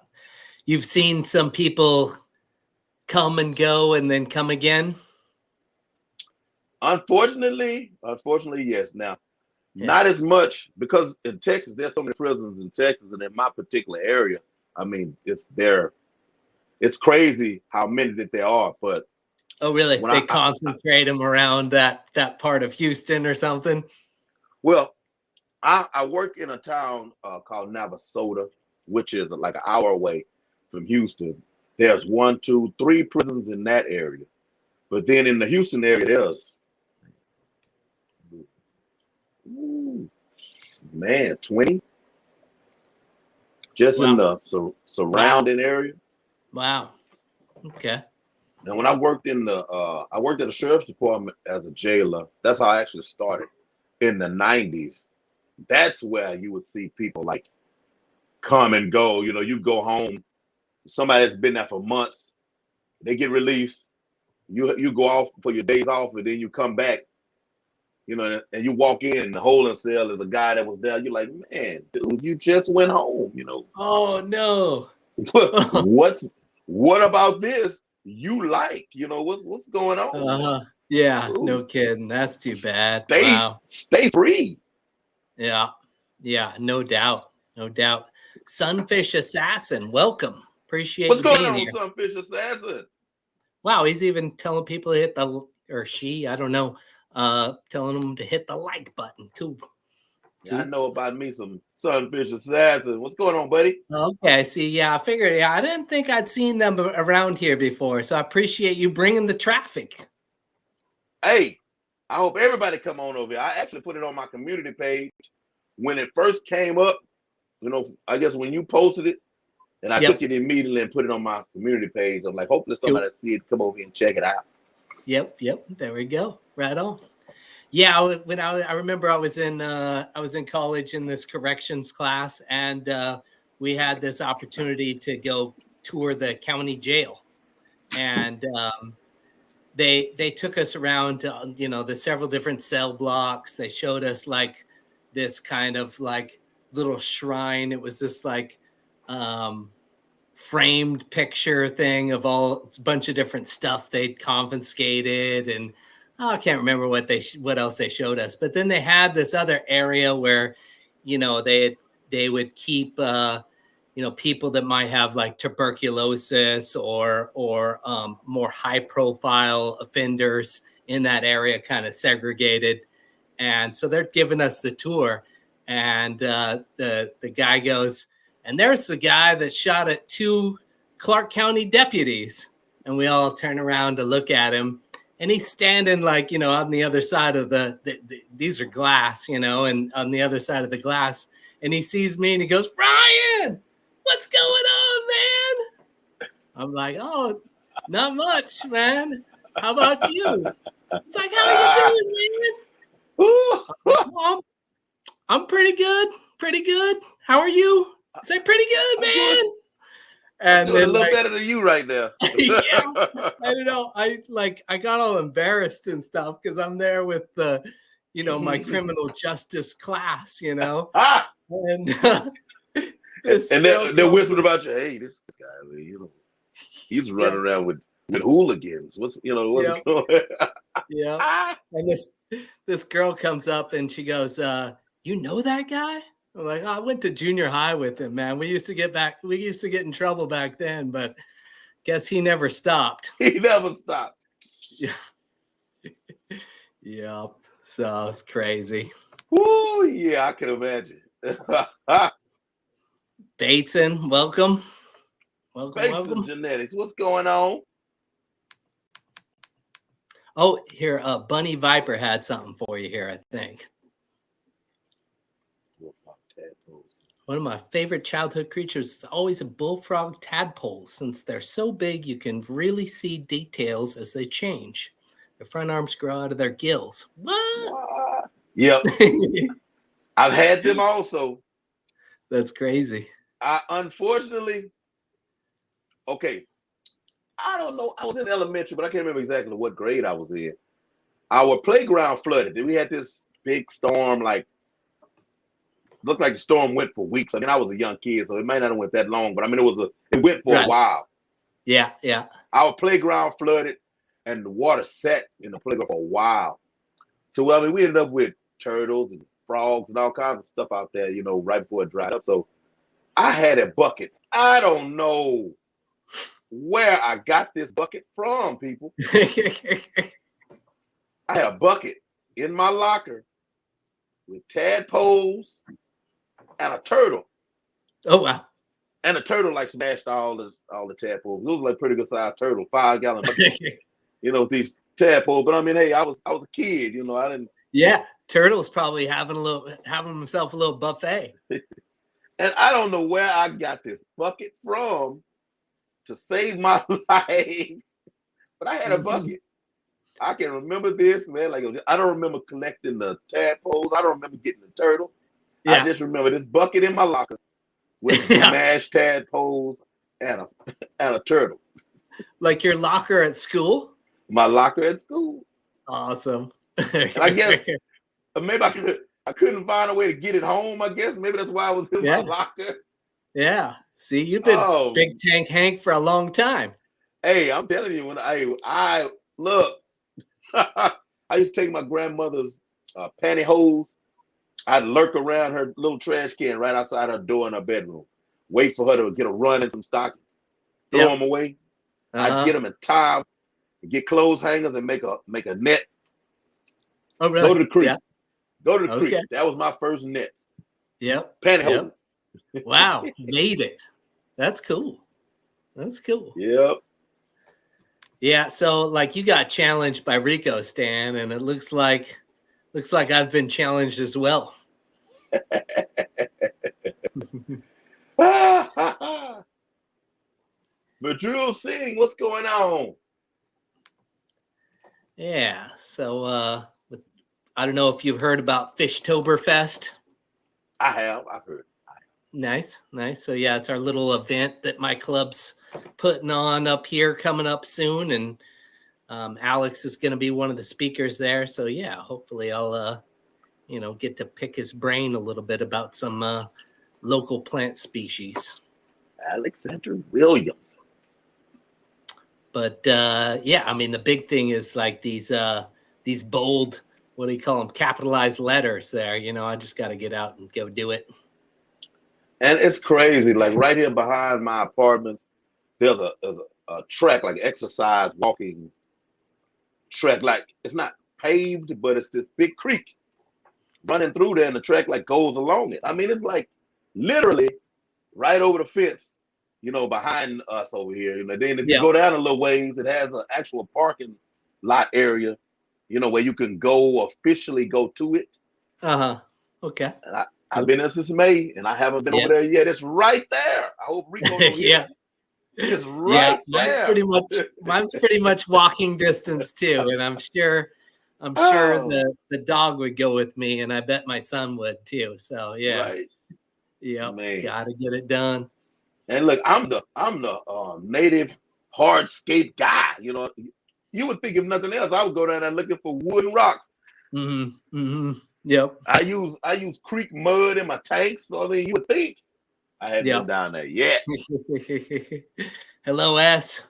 You've seen some people come and go and then come again? Unfortunately, yes. Now, not as much because in Texas, there's so many prisons in Texas, and in my particular area, it's crazy how many that there are. But oh, really? They concentrate them around that part of Houston or something? Well, I work in a town called Navasota, which is like an hour away from Houston. There's 1, 2, 3 prisons in that area. But then in the Houston area, there's 20 just in the surrounding area. Wow. Okay. And when I worked at the sheriff's department as a jailer, that's how I actually started in the 90s. That's where you would see people like come and go. You go home, somebody that's been there for months, they get released. You go off for your days off, and then you come back, and you walk in, the holding cell is a guy that was there. You're like, man, dude, you just went home, Oh no. What about this? You like, what's going on? Yeah, ooh. No kidding. That's too bad. Stay free. Yeah, no doubt. Sunfish Assassin, welcome. Appreciate what's you being going on, here. Sunfish Assassin? Wow, he's even telling people to hit I don't know, telling them to hit the like button. Cool. I know about me some Sunfish Assassin. What's going on, buddy? Okay, see, yeah, I figured. Yeah, I didn't think I'd seen them around here before, so I appreciate you bringing the traffic. Hey, I hope everybody come on over here. I actually put it on my community page when it first came up. I guess when you posted it, and I took it immediately and put it on my community page. I'm like, hopefully somebody see it, come over here and check it out. Yep. There we go. Right on. Yeah, I remember I was in college in this corrections class, and we had this opportunity to go tour the county jail, and they took us around to, the several different cell blocks. They showed us like this kind of like little shrine. It was this like um, framed picture thing of all a bunch of different stuff they'd confiscated, and I can't remember what else they showed us. But then they had this other area where they would keep people that might have like tuberculosis or more high profile offenders in that area, kind of segregated. And so they're giving us the tour, and the guy goes, and there's the guy that shot at 2 Clark County deputies. And we all turn around to look at him. And he's standing like, on the other side of these are glass, and on the other side of the glass. And he sees me and he goes, Ryan, what's going on, man? I'm like, oh, not much, man. How about you? It's like, how are you doing, man? I'm pretty good. Pretty good. How are you? It's like, pretty good, man. And then a little better than you right now. Yeah, I don't know. I got all embarrassed and stuff because I'm there with the, my criminal justice class, and and they're whispering about you. Hey, this guy, he's running around with hooligans. What's going on? Yeah. And this girl comes up and she goes, you know that guy? I'm like, oh, I went to junior high with him, man. We used to get in trouble back then, but guess he never stopped. He never stopped. Yeah. Yeah. So it's crazy. Oh, yeah, I can imagine. Bateson, welcome. Welcome. Genetics. What's going on? Oh, here, Bunny Viper had something for you here, I think. One of my favorite childhood creatures is always a bullfrog tadpole. Since they're so big, you can really see details as they change. Their front arms grow out of their gills. What? Yep. I've had them also. That's crazy. Unfortunately, okay, I don't know. I was in elementary, but I can't remember exactly what grade I was in. Our playground flooded. We had this big storm, looked like the storm went for weeks. I mean, I was a young kid, so it might not have went that long, but I mean, it went for a while. Yeah. Our playground flooded, and the water sat in the playground for a while. So, I mean, we ended up with turtles and frogs and all kinds of stuff out there, right before it dried up. So I had a bucket. I don't know where I got this bucket from, people. I had a bucket in my locker with tadpoles and a turtle. Oh, wow. And the turtle smashed all the tadpoles. It was like pretty good sized turtle, 5-gallon bucket. These tadpoles. But I mean, hey, I was a kid, I didn't. Yeah, turtle's probably having himself a little buffet. And I don't know where I got this bucket from to save my life, but I had a bucket. I can remember this, man. I don't remember collecting the tadpoles. I don't remember getting the turtle. Yeah. I just remember this bucket in my locker with smashed tadpoles and a turtle. Like your locker at school? My locker at school. Awesome. And I guess maybe I couldn't find a way to get it home. I guess maybe that's why I was in my locker. Yeah. See, you've been Big Tank Hank for a long time. Hey, I'm telling you, when I look, I used to take my grandmother's pantyhose. I'd lurk around her little trash can right outside her door in her bedroom, wait for her to get a run in some stockings, throw them away. I'd get them and tie them, get clothes hangers and make a net. Oh, really? Go to the creek. Yeah. Go to the creek. That was my first net. Yep. Pantyhose. Yep. Wow. Made it. That's cool. Yep. Yeah. So you got challenged by Rico, Stan, and it looks like I've been challenged as well. Madril Singh, what's going on? Yeah. So I don't know if you've heard about Fishtoberfest. I have. I've heard. Nice, nice. So yeah, it's our little event that my club's putting on up here coming up soon, and Alex is going to be one of the speakers there. So yeah, hopefully I'll get to pick his brain a little bit about some local plant species. Alexander Williams. But yeah, I mean the big thing is like these bold, what do you call them, capitalized letters there. I just got to get out and go do it. And it's crazy. Like right here behind my apartment, there's a track, like exercise walking track. Like it's not paved, but it's this big creek running through there, and the track like goes along it. I mean, it's like literally right over the fence, behind us over here. Then if you go down a little ways, it has an actual parking lot area, where you can officially go to it. Okay. And I've been there since May, and I haven't been over there yet. It's right there. I hope Rico knows. Yeah. It's right there. Mine's pretty much walking distance too, and I'm sure the dog would go with me, and I bet my son would too. So yeah, right. Yeah, gotta get it done. And look, I'm the native hardscape guy. You would think if nothing else, I would go down there looking for wood and rocks. Yep. I use creek mud in my tanks. So I mean, you would think I hadn't been down there yet. Hello, S.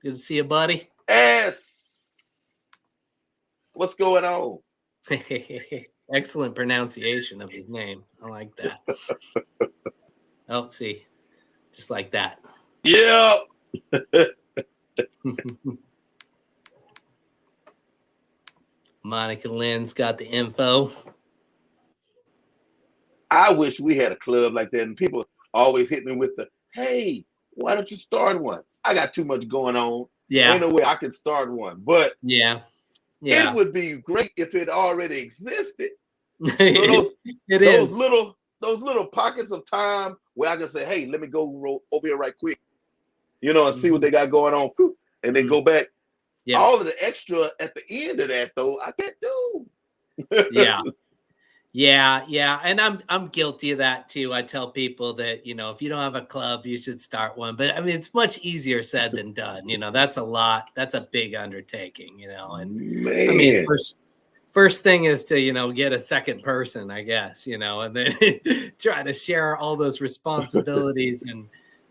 Good to see you, buddy. S. What's going on? Excellent pronunciation of his name. I like that. Oh, see, just like that. Yeah. Monica Lynn's got the info. I wish we had a club like that, and people always hit me with the, "Hey, why don't you start one?" I got too much going on. Yeah. Ain't no way I can start one. But it would be great if it already existed. So those little pockets of time where I can say, "Hey, let me go over here right quick," and see what they got going on, and then go back. Yeah. All of the extra at the end of that, though, I can't do. Yeah, and I'm guilty of that too. I tell people that if you don't have a club, you should start one. But I mean, it's much easier said than done. That's a lot. That's a big undertaking. And man. I mean, first thing is to get a second person, I guess. And then try to share all those responsibilities and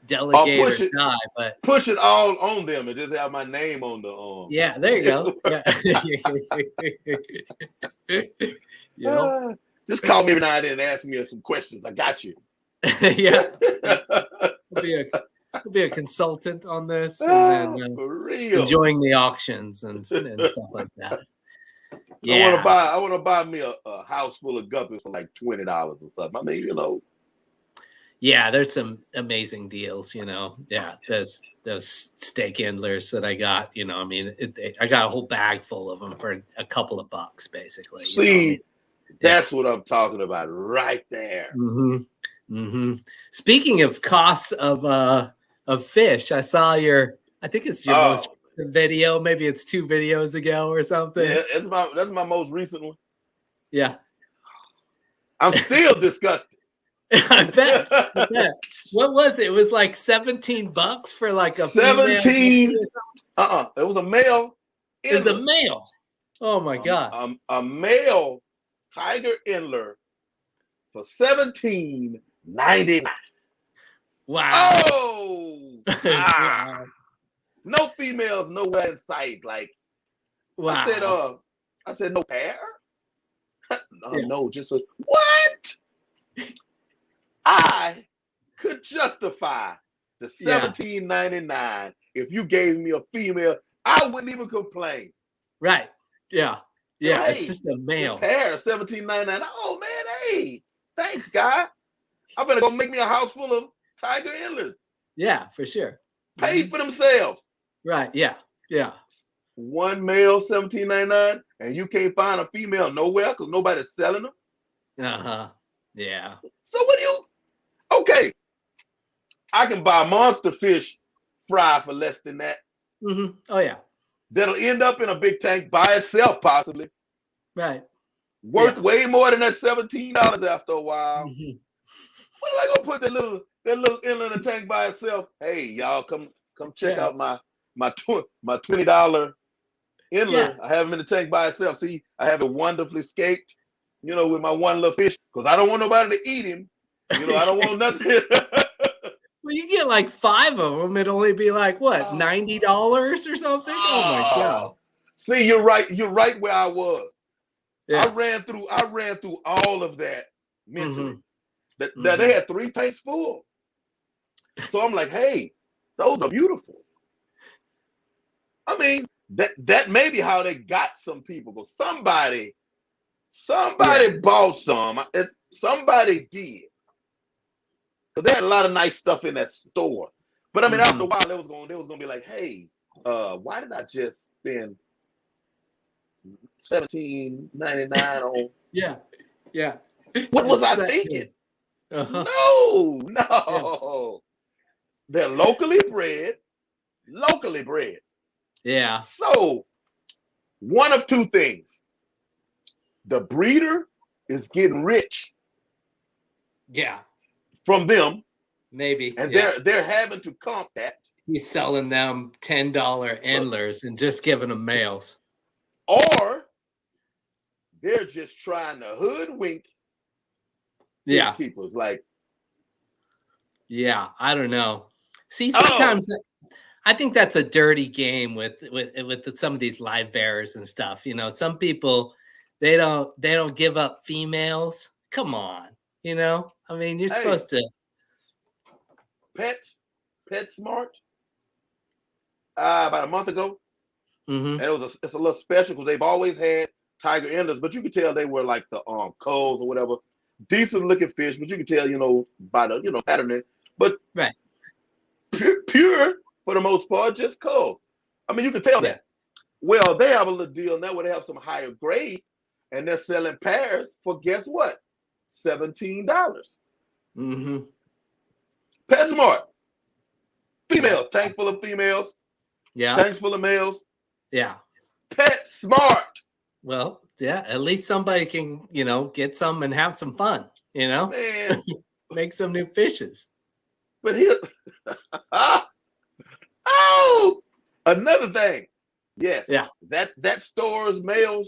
delegate or die, but push it all on them and just have my name on the yeah, there you go. Yeah. Just call me every now and then and ask me some questions. I got you. Yeah. I'll be a consultant on this, and then for real. Enjoying the auctions and stuff like that. Yeah. I want to buy me a house full of guppies for like $20 or something. I mean, Yeah, there's some amazing deals, Yeah, there's those steak handlers that I got, I mean, I got a whole bag full of them for a couple of bucks, basically. See, that's what I'm talking about right there. Speaking of costs of fish, I saw I think it's your most video. Maybe it's 2 videos ago or something. Yeah, that's my most recent one. Yeah. I'm still disgusted. I bet. What was it? It was like $17 for like a 17. It was a male. It was a male. Oh my God. A male tiger endler for $17.99. Wow. Oh. Wow. No females nowhere in sight. Like, wow. I said no pair. No, just what? I could justify the $17.99 if you gave me a female. I wouldn't even complain. Right. Yeah. Yeah. Hey, it's just a male. Pair $17.99. Oh man, hey, thanks, guy. I better go make me a house full of tiger endlers. Yeah, for sure. Paid for themselves. Right. Yeah. Yeah. One male $17.99, and you can't find a female nowhere because nobody's selling them. Yeah. So what do you? Okay, I can buy monster fish fry for less than that. Oh yeah. That'll end up in a big tank by itself, possibly. Right. worth way more than that $17 after a while. Mhm. What am I gonna put that little inland of tank by itself? Hey, y'all, come check Yeah. out my $20 Yeah. inler. I have him in the tank by itself. See, I have it wonderfully scaped, with my one little fish, because I don't want nobody to eat him. I don't want nothing. Well, you get like 5 of them. It'd only be like what, $90 or something? Oh my God. See, you're right. You're right where I was. I Yeah. ran through all of that mentally. That Mhm. they had 3 tanks full. So I'm like, hey, those are beautiful. I mean, that may be how they got some people, because somebody bought some. Somebody did. Because they had a lot of nice stuff in that store. But I mean, after a while, they was gonna be like, hey, why did I just spend $17.99 on? Yeah. Yeah. What was I It's thinking? Uh-huh. No. Yeah. They're locally bred. Yeah. So one of 2 things: the breeder is getting rich Yeah. from them, Maybe. and Yeah. they're having to comp that, He's selling them $10 endlers and just giving them males. or they're just trying to hoodwink fish Yeah. keepers. Like, Yeah. I don't know. See, sometimes I think that's a dirty game with some of these live bearers and stuff. Some people they don't give up females. Come on. I mean, you're hey, supposed to. PetSmart, about a month ago, and it's a little special because they've always had tiger enders, but you could tell they were like the culls or whatever, decent looking fish, but you could tell by the patterning, but Right. pure for the most part, just culls. I mean, you could tell that. Well, they have a little deal now where they have some higher grade, and they're selling pairs for, guess what, $17. PetSmart, female, tank full of females, tanks full of males. Yeah. PetSmart. Well, yeah, at least somebody can, get some and have some fun, Man. Make some new fishes. But here, oh, another thing. Yes. Yeah. That store's males,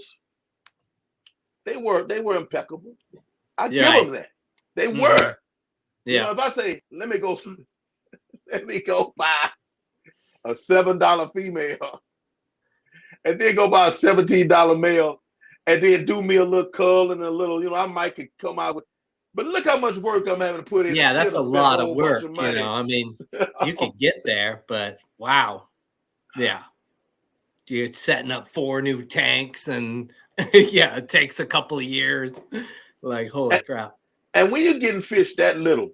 they were impeccable. I give them that. They were. Yeah. If I say, let me go buy a $7 female, and then go buy a $17 male, and then do me a little curl and a little, I might could come out with. But look how much work I'm having to put in. Yeah, that's a lot of work. Of I mean, you could get there, but wow. Yeah. You're setting up 4 new tanks, and yeah, it takes a couple of years. Like, holy crap. And when you're getting fish that little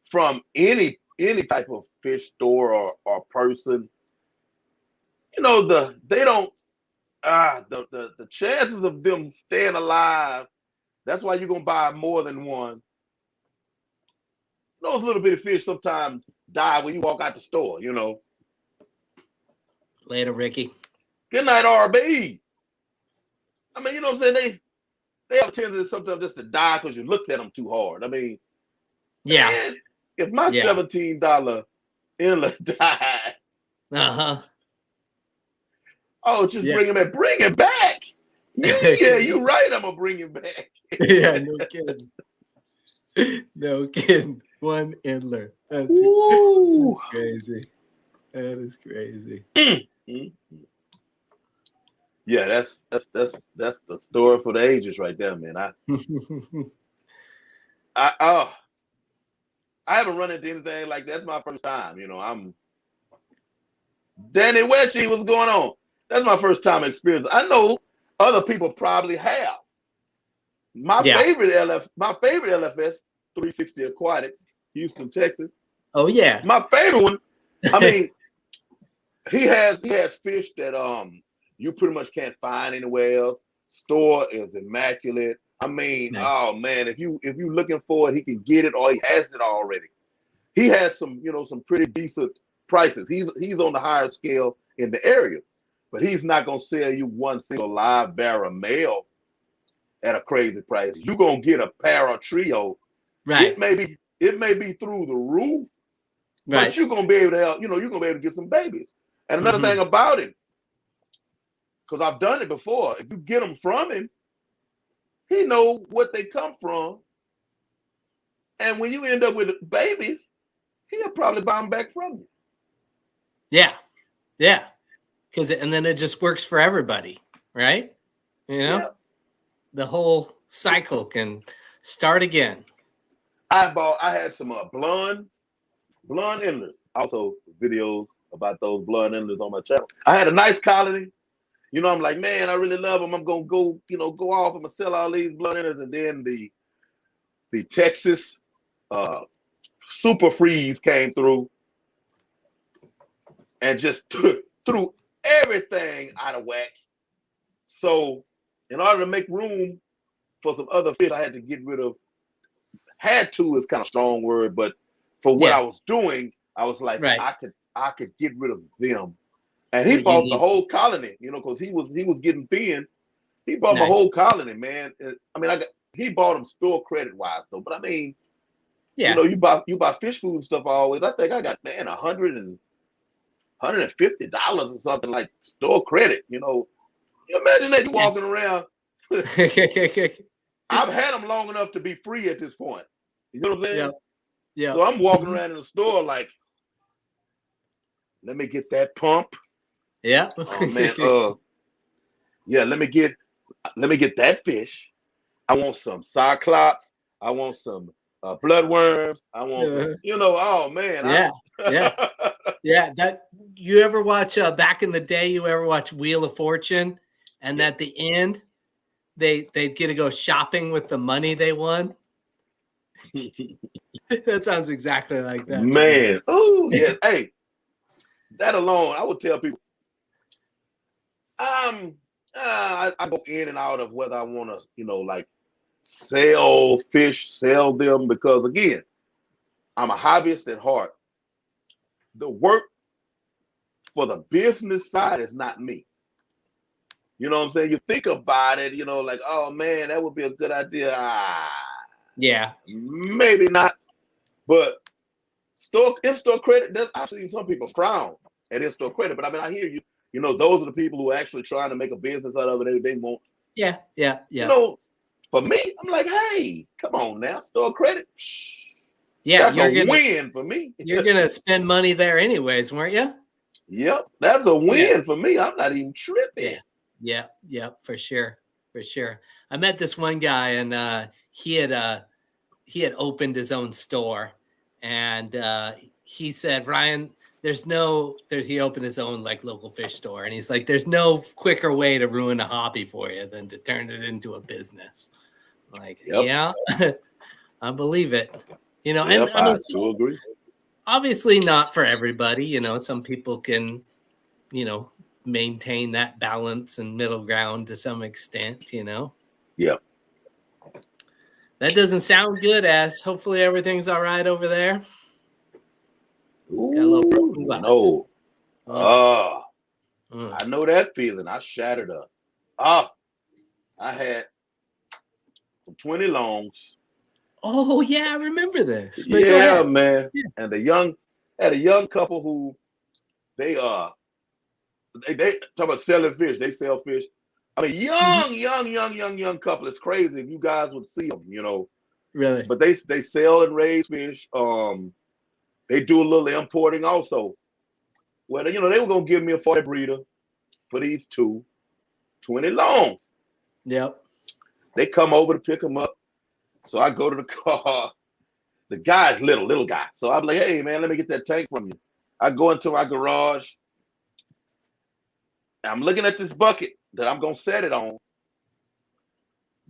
from any type of fish store or person, they don't the chances of them staying alive, that's why you're gonna buy more than one. Those little bitty fish sometimes die when you walk out the store, Later, Ricky. Good night, RB. I mean, you know what I'm saying? They have a tendency sometimes just to die because you looked at them too hard. I mean, yeah. Man, if my $17 inlet dies, oh, just bring him back. Bring him back. Yeah, you're right. I'm gonna bring him back. Yeah, no kidding. No kidding. One Endler. That's crazy. That is crazy. Yeah, that's the story for the ages right there, man. I haven't run into anything like that. That's my first time. I'm Danny Weshy, what's going on? That's my first time experience. I know other people probably have. My favorite LFS, 360 Aquatics, Houston, Texas. Oh yeah. My favorite one. I mean, he has fish that you pretty much can't find anywhere else. Store is immaculate. I mean, oh man, if you looking for it, he can get it, or he has it already. He has some pretty decent prices. He's on the higher scale in the area. but he's not gonna sell you one single live barrel male at a crazy price. You're gonna get a pair or trio. Right. It may be through the roof, Right. but you're gonna be able to help, you're gonna be able to get some babies. And another thing about him, because I've done it before, if you get them from him, he know what they come from. And when you end up with babies, he'll probably buy them back from you. Yeah. Yeah. And then it just works for everybody, right? Yeah. The whole cycle can start again. I had some blonde endlers. Also videos about those blonde endlers on my channel. I had a nice colony. I'm like, man, I really love them. I'm gonna go, go off. I'm gonna sell all these blonde endlers, and then the Texas super freeze came through and just threw everything out of whack. So in order to make room for some other fish, I had to get rid of. Had to is kind of a strong word, but for what I was doing, I was like, right. I could get rid of them. And he bought the whole colony, because he was getting thin. He bought the whole colony, man. I mean, he bought them store credit wise though, but I mean, you buy fish food and stuff always. I think I got $150 or something like store credit. You imagine that you walking around. I've had them long enough to be free at this point. You know what I'm saying? Yeah. So I'm walking around in the store like, let me get that pump. Yeah. Oh man. Let me get that fish. I want some cyclops. I want some bloodworms. I want some, oh man. Yeah. That you ever watch back in the day, you ever watch Wheel of Fortune? And at the end, they'd get to go shopping with the money they won. That sounds exactly like that. Man. Oh, yeah. Hey, that alone, I would tell people, I go in and out of whether I want to, like sell fish, sell them, because again, I'm a hobbyist at heart. The work for the business side is not me. You know what I'm saying? You think about it, like, oh man, that would be a good idea. Yeah. Maybe not. But in-store credit, I've seen some people frown at in-store credit, but I mean, I hear you. Those are the people who are actually trying to make a business out of it. They won't. Yeah. For me, I'm like, hey, come on now, store credit. Yeah, that's a win for me. You're gonna spend money there anyways, weren't you? Yep, that's a win for me. I'm not even tripping. Yeah, for sure. I met this one guy, and he had opened his own store, and he said, Ryan, he opened his own like local fish store, and he's like, there's no quicker way to ruin a hobby for you than to turn it into a business. Like, yeah, I believe it. And I mean, I do agree. Obviously not for everybody. Some people can, maintain that balance and middle ground to some extent, Yeah. That doesn't sound good, Ass. Hopefully everything's all right over there. Ooh, got a little broken glass. No. I know that feeling. I shattered up. I had 20 longs. Oh yeah, I remember this. But yeah, man. Yeah. And had a young couple who they talk about selling fish. They sell fish. I mean, young couple. It's crazy if you guys would see them, Really? But they sell and raise fish. They do a little importing also. Well, they were gonna give me a 40 breeder for these 20 longs. Yep. They come over to pick them up. So I go to the car. The guy's little guy. So I'm like, hey man, let me get that tank from you. I go into my garage. I'm looking at this bucket that I'm gonna set it on.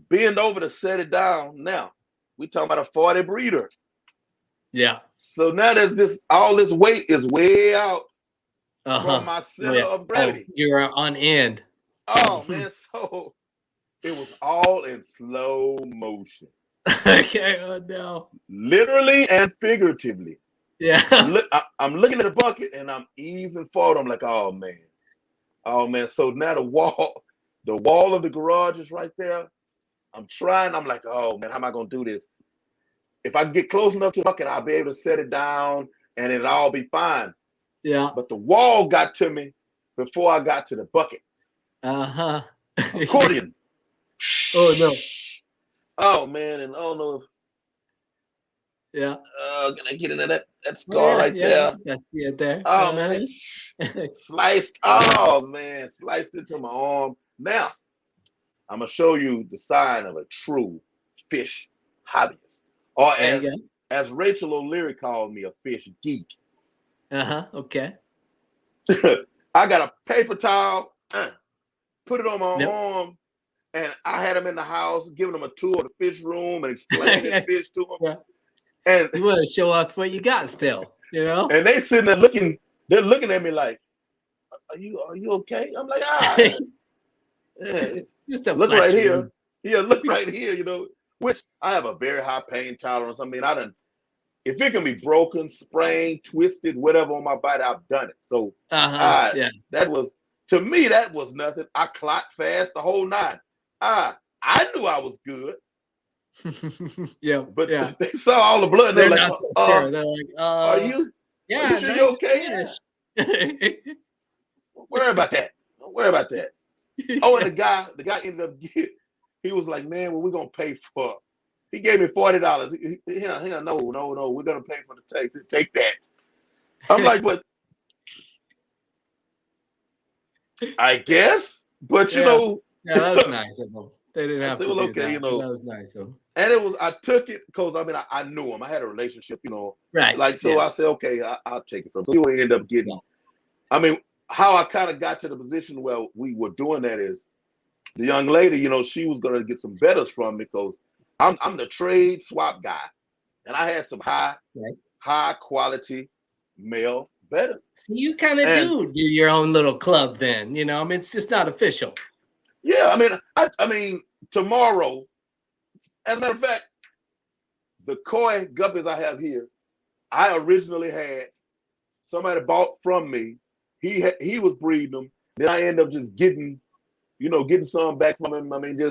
Bend over to set it down. Now we talking about a 40 breeder. Yeah. So now there's all this weight is way out from my center of gravity. You're on end. Oh man, so it was all in slow motion. Okay, oh no. Literally and figuratively. Yeah. I'm looking at the bucket and I'm easing forward. I'm like, oh man, Oh man, so now the wall of the garage is right there. I'm trying. I'm like, oh man, how am I gonna do this? If I get close enough to the bucket, I'll be able to set it down and it'll all be fine. Yeah. But the wall got to me before I got to the bucket. Uh-huh. Accordion. Oh no. Oh man, and oh no. Yeah. Can I get into that scar right Yeah. there? That's it there. Oh man, it sliced. Oh man, sliced into my arm. Now I'm gonna show you the sign of a true fish hobbyist, or There you as Rachel O'Leary called me, a fish geek. go. Uh-huh. Okay. I got a paper towel, put it on my Yep. arm, and I had him in the house, giving him a tour of the fish room and explaining fish to him. Yeah. And You want to show off what you got still, you know? and they sitting there looking, they're looking at me like, are you okay? I'm like, yeah, Just a look flesh right here. wound. Yeah, look right here, which I have a very high pain tolerance. I mean, if it can be broken, sprained, twisted, whatever on my body, I've done it. So Yeah. that was, to me, that was nothing. I clocked fast the whole nine. I knew I was good. Yeah. But yeah. they saw all the blood and They're they're not like, so sure. They're like, are you yeah, sure nice you're okay? Yeah. fish. Don't worry about that. Don't worry about that. Oh, and the guy ended up he was like, man, well, we're gonna pay for. He gave me $40. No, we're gonna pay for the tax. Take that. I'm like, but I guess, but Yeah, that was nice of them. They didn't have said, to well, do okay, that. But that was nice of them. and I took it because I mean I knew him. I had a relationship, Right. like so. Yeah. I said, okay, I'll take it from you. End up getting. Yeah. I mean, how I kind of got to the position where we were doing that is the young lady, she was gonna get some betters from me because I'm the trade swap guy, and I had some high quality male betters. So you kind of do your own little club then, I mean, it's just not official. Yeah, I mean, tomorrow, as a matter of fact, the koi guppies I have here, I originally had somebody bought from me. He was breeding them. Then I end up just getting some back from him. I mean,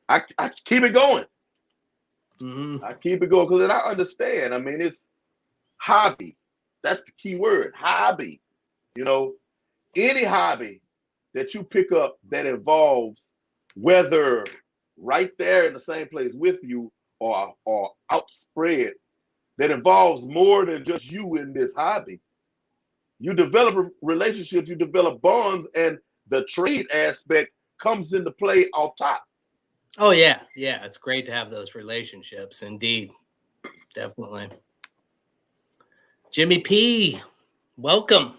I keep it going. Mm-hmm. I keep it going because I understand. I mean, it's hobby. That's the key word, hobby. Any hobby that you pick up that involves whether right there in the same place with you or outspread, that involves more than just you in this hobby. You develop relationships, you develop bonds, and the trade aspect comes into play off top. Oh yeah, it's great to have those relationships. Indeed, definitely. Jimmy P, welcome.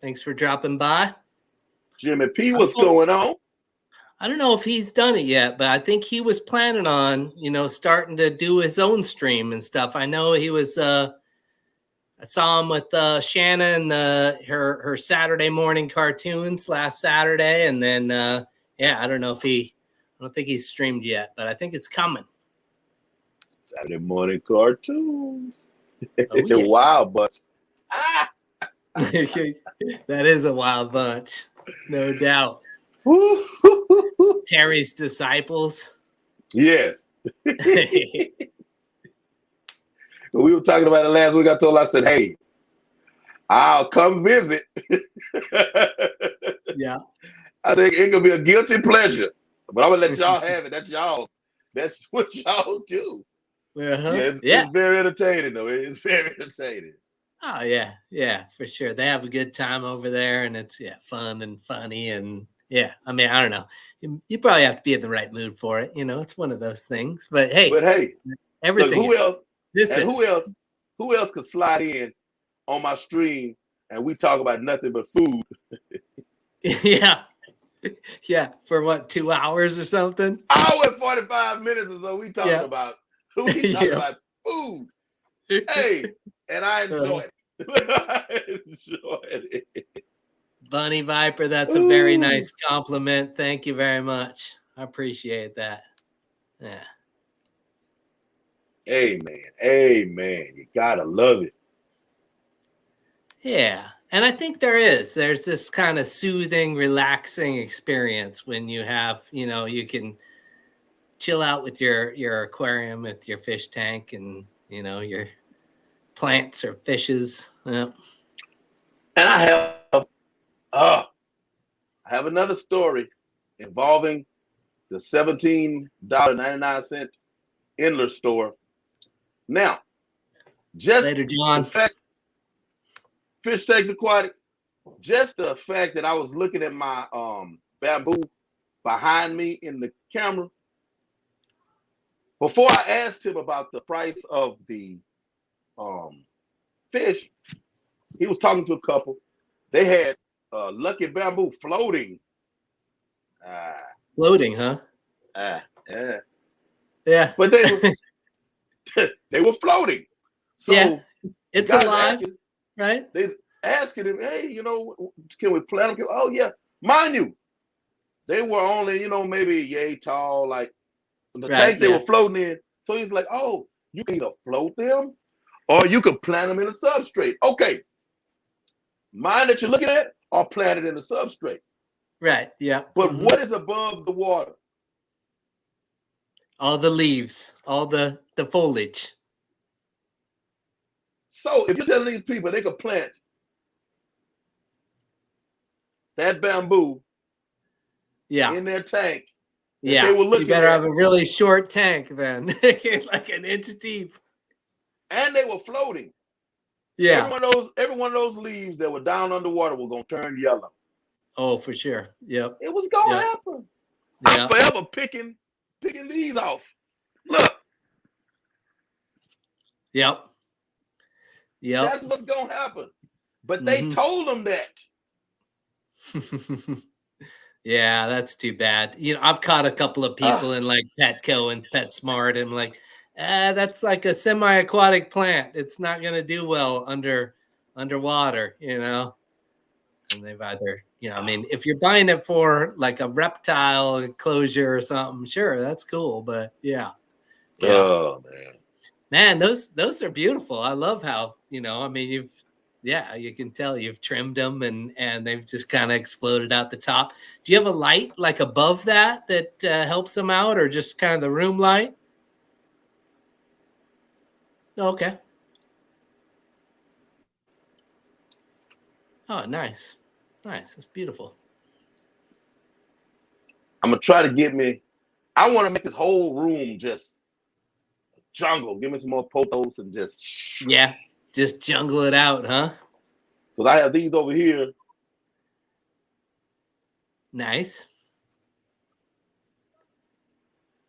Thanks for dropping by. Jimmy P, what's going on? I don't know if he's done it yet, but I think he was planning on, starting to do his own stream and stuff. I know he was. I saw him with Shannon, her Saturday morning cartoons last Saturday, and then I don't know if I don't think he's streamed yet, but I think it's coming. Saturday morning cartoons. Oh, yeah. Wild bunch. That is a wild bunch, no doubt. Terry's disciples. Yes. We were talking about it last week. I said, hey, I'll come visit. Yeah. I think it could be a guilty pleasure, but I'm gonna let y'all have it. That's y'all. That's what y'all do. Uh-huh. It's very entertaining, though. It's very entertaining. Oh yeah, for sure. They have a good time over there, and it's fun and funny, and I mean, I don't know. You probably have to be in the right mood for it. It's one of those things. But hey, everything. Look, who else could slide in on my stream and we talk about nothing but food? Yeah, for what, 2 hours or something? Hour and 45 minutes or so. We talking about about food. Hey, and I enjoyed it. I enjoyed it. Bunny Viper, that's a very nice compliment. Thank you very much. I appreciate that. Yeah. Amen. You gotta love it. Yeah. And I think there's this kind of soothing, relaxing experience when you have, you can chill out with your aquarium, with your fish tank, and your plants or fishes. Yeah. And I have another story involving the $17.99 Endler store. Now, just Later, the John. fact, Fish Tanks Aquatics, just the fact that I was looking at my bamboo behind me in the camera, before I asked him about the price of the fish, he was talking to a couple. They had Lucky Bamboo floating. Ah, Floating, huh? yeah. Yeah. But they were they were floating. So Yeah. It's guys alive, right? they asking him, hey, can we plant them? Oh yeah, mind you, they were only maybe yay tall, like the Right. tank they Yeah. were floating in. So he's like, oh, you can either float them or you can plant them in a substrate. Okay, mine that you're looking at are planted in the substrate. Right. Yeah. But what is above the water? All the leaves, all the foliage. So if you're telling these people they could plant that bamboo in their tank that they were You looking better at, have a really short tank then, like an inch deep. and they were floating, Yeah. every one of those leaves that were down underwater were gonna turn yellow. Oh, for sure. Yep. It was gonna Yep. happen. Yeah. I'm forever picking these off. Look, Yep. that's what's gonna happen. But they told them that. Yeah, that's too bad. I've caught a couple of people in like Petco and PetSmart, and I'm like, that's like a semi-aquatic plant. It's not gonna do well underwater, And they've either, I mean, if you're buying it for like a reptile enclosure or something, sure, that's cool. But yeah. Oh Man, those are beautiful. I love how, I mean, you can tell you've trimmed them and they've just kind of exploded out the top. Do you have a light like above that helps them out, or just kind of the room light? Okay. Oh, nice. Nice. That's beautiful. I'm gonna try to I want to make this whole room just jungle. Give me some more pothos and just jungle it out, huh? Because I have these over here. Nice.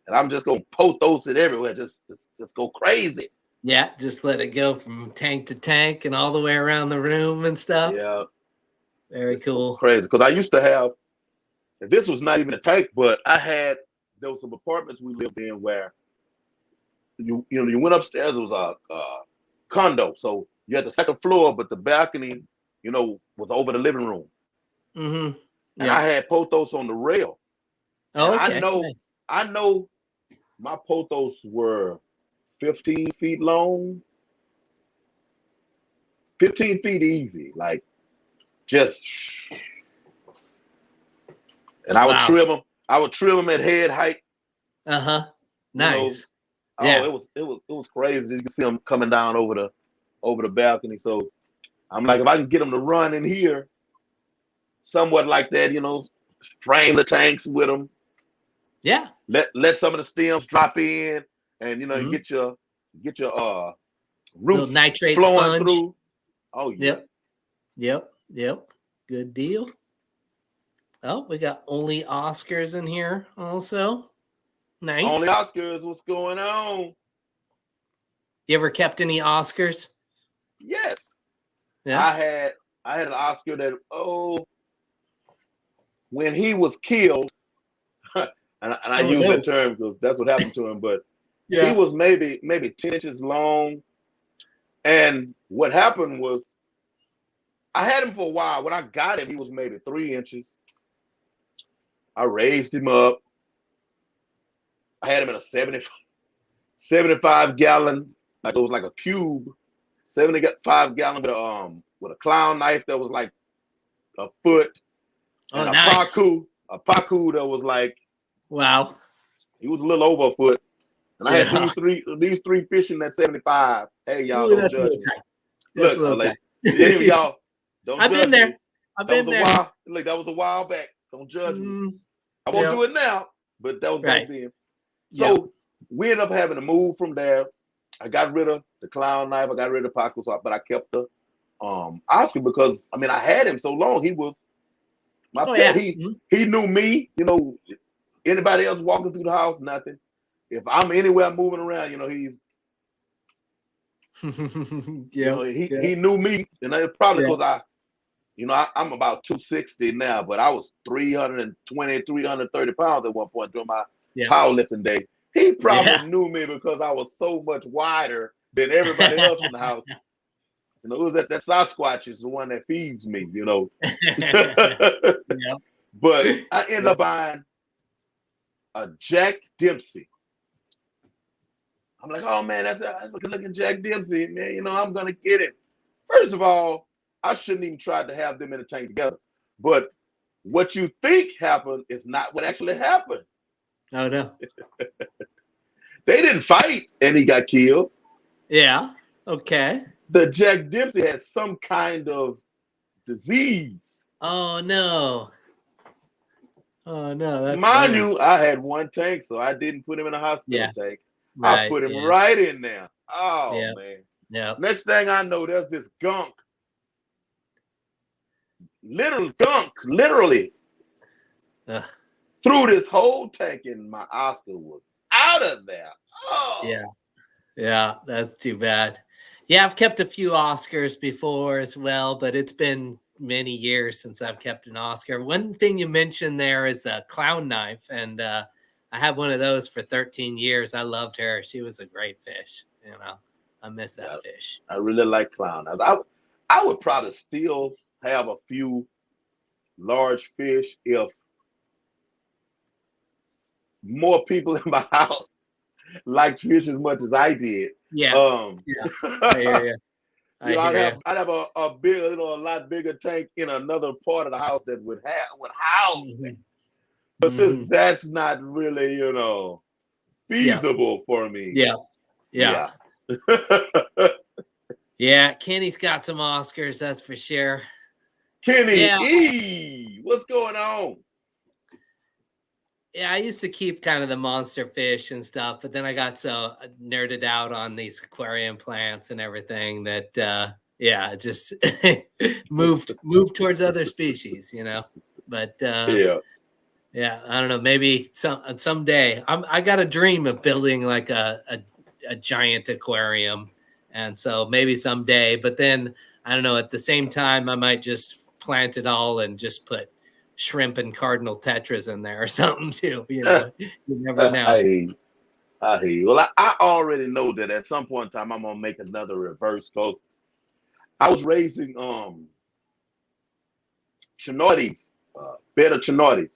And I'm just gonna pothos it everywhere. Just go crazy. Yeah, just let it go from tank to tank and all the way around the room and stuff. Yeah. Very cool. Crazy. Because I used to have, and this was not even a tank, but there was some apartments we lived in where you went upstairs. It was a condo, so you had the second floor, but the balcony, was over the living room. Mm-hmm. And I had pothos on the rail. Oh, okay. I know my pothos were 15 feet long, 15 feet easy, like just. And I would trim them. I would trim them at head height. Nice. Yeah. It was crazy. You can see them coming down over the balcony. So I'm like, if I can get them to run in here, somewhat like that, frame the tanks with them. Yeah. Let some of the stems drop in, and you get your roots nitrate flowing sponge through. Oh yeah. Yep. Good deal. Oh, we got only Oscars in here also. Nice. Only Oscars, what's going on? You ever kept any Oscars? Yes. Yeah. I had an Oscar that when he was killed, and I use that term because that's what happened to him, but he was maybe 10 inches long. And what happened was I had him for a while. When I got him, he was maybe 3 inches. I raised him up. I had him in a 75 gallon, like it was like a cube, 75 gallon with a clown knife that was like a foot, Oh, and nice. a pacu that was like, Wow. he was a little over a foot. And I had Yeah. these three fishing at 75. Hey, y'all, Ooh, don't that's a judge little me. tight. That's a Look, little like, tight. anyway, y'all, don't I've judge been me. there. I've That was been a there. while. Look, that was a while back. Don't judge me. Mm, I won't yeah. do it now, but that was back Right. then. Yeah. So we ended up having to move from there. I got rid of the clown knife. I got rid of Paco, but I kept the Oscar because I mean I had him so long. He was my Oh, pet. yeah. He knew me. You know, anybody else walking through the house, nothing. If I'm anywhere moving around, you know, he's Yeah. he knew me, and it's probably Yeah. because I'm about 260 now, but I was 320, 330 pounds at one point during my Yeah. powerlifting days. He probably Yeah. knew me because I was so much wider than everybody else in the house. You know, it was that Sasquatch is the one that feeds me, you know. Yeah. But I ended Yeah. up buying a Jack Dempsey. I'm like, oh man, that's a good looking Jack Dempsey, man. You know, I'm gonna get it. First of all, I shouldn't even try to have them in a tank together. But what you think happened is not what actually happened. Oh, no. They didn't fight and he got killed. Yeah. Okay. The Jack Dempsey had some kind of disease. Oh, no. Oh, no. That's Mind bummer. you, I had one tank, so I didn't put him in a hospital Yeah. tank. I Right. put him Yeah. right in there. Oh Yeah. man. Yeah. Next thing I know, there's this gunk. Literal gunk, literally Ugh. through this whole tank, and my Oscar was out of there. Oh. Yeah. Yeah. That's too bad. Yeah. I've kept a few Oscars before as well, but it's been many years since I've kept an Oscar. One thing you mentioned there is a clown knife, and I had one of those for 13 years. I loved her. She was a great fish. You know, I miss that fish. I really like clown. I would probably still have a few large fish if more people in my house liked fish as much as I did. Yeah. Yeah. I hear you. I hear I'd have a big, a lot bigger tank in another part of the house that would house you. it. But since that's not really, feasible for me. Yeah. Yeah. Yeah. Kenny's got some Oscars, that's for sure. Kenny Yeah. E, what's going on? Yeah, I used to keep kind of the monster fish and stuff, but then I got so nerded out on these aquarium plants and everything that yeah, just moved towards other species, you know. But yeah, I don't know, maybe someday I got a dream of building like a giant aquarium, and so maybe someday, but then I don't know, at the same time I might just plant it all and just put shrimp and cardinal tetras in there or something too. You know, you never know. I hear you. Well, I already know that at some point in time I'm gonna make another reverse because I was raising Chinoides, betta Chinoides,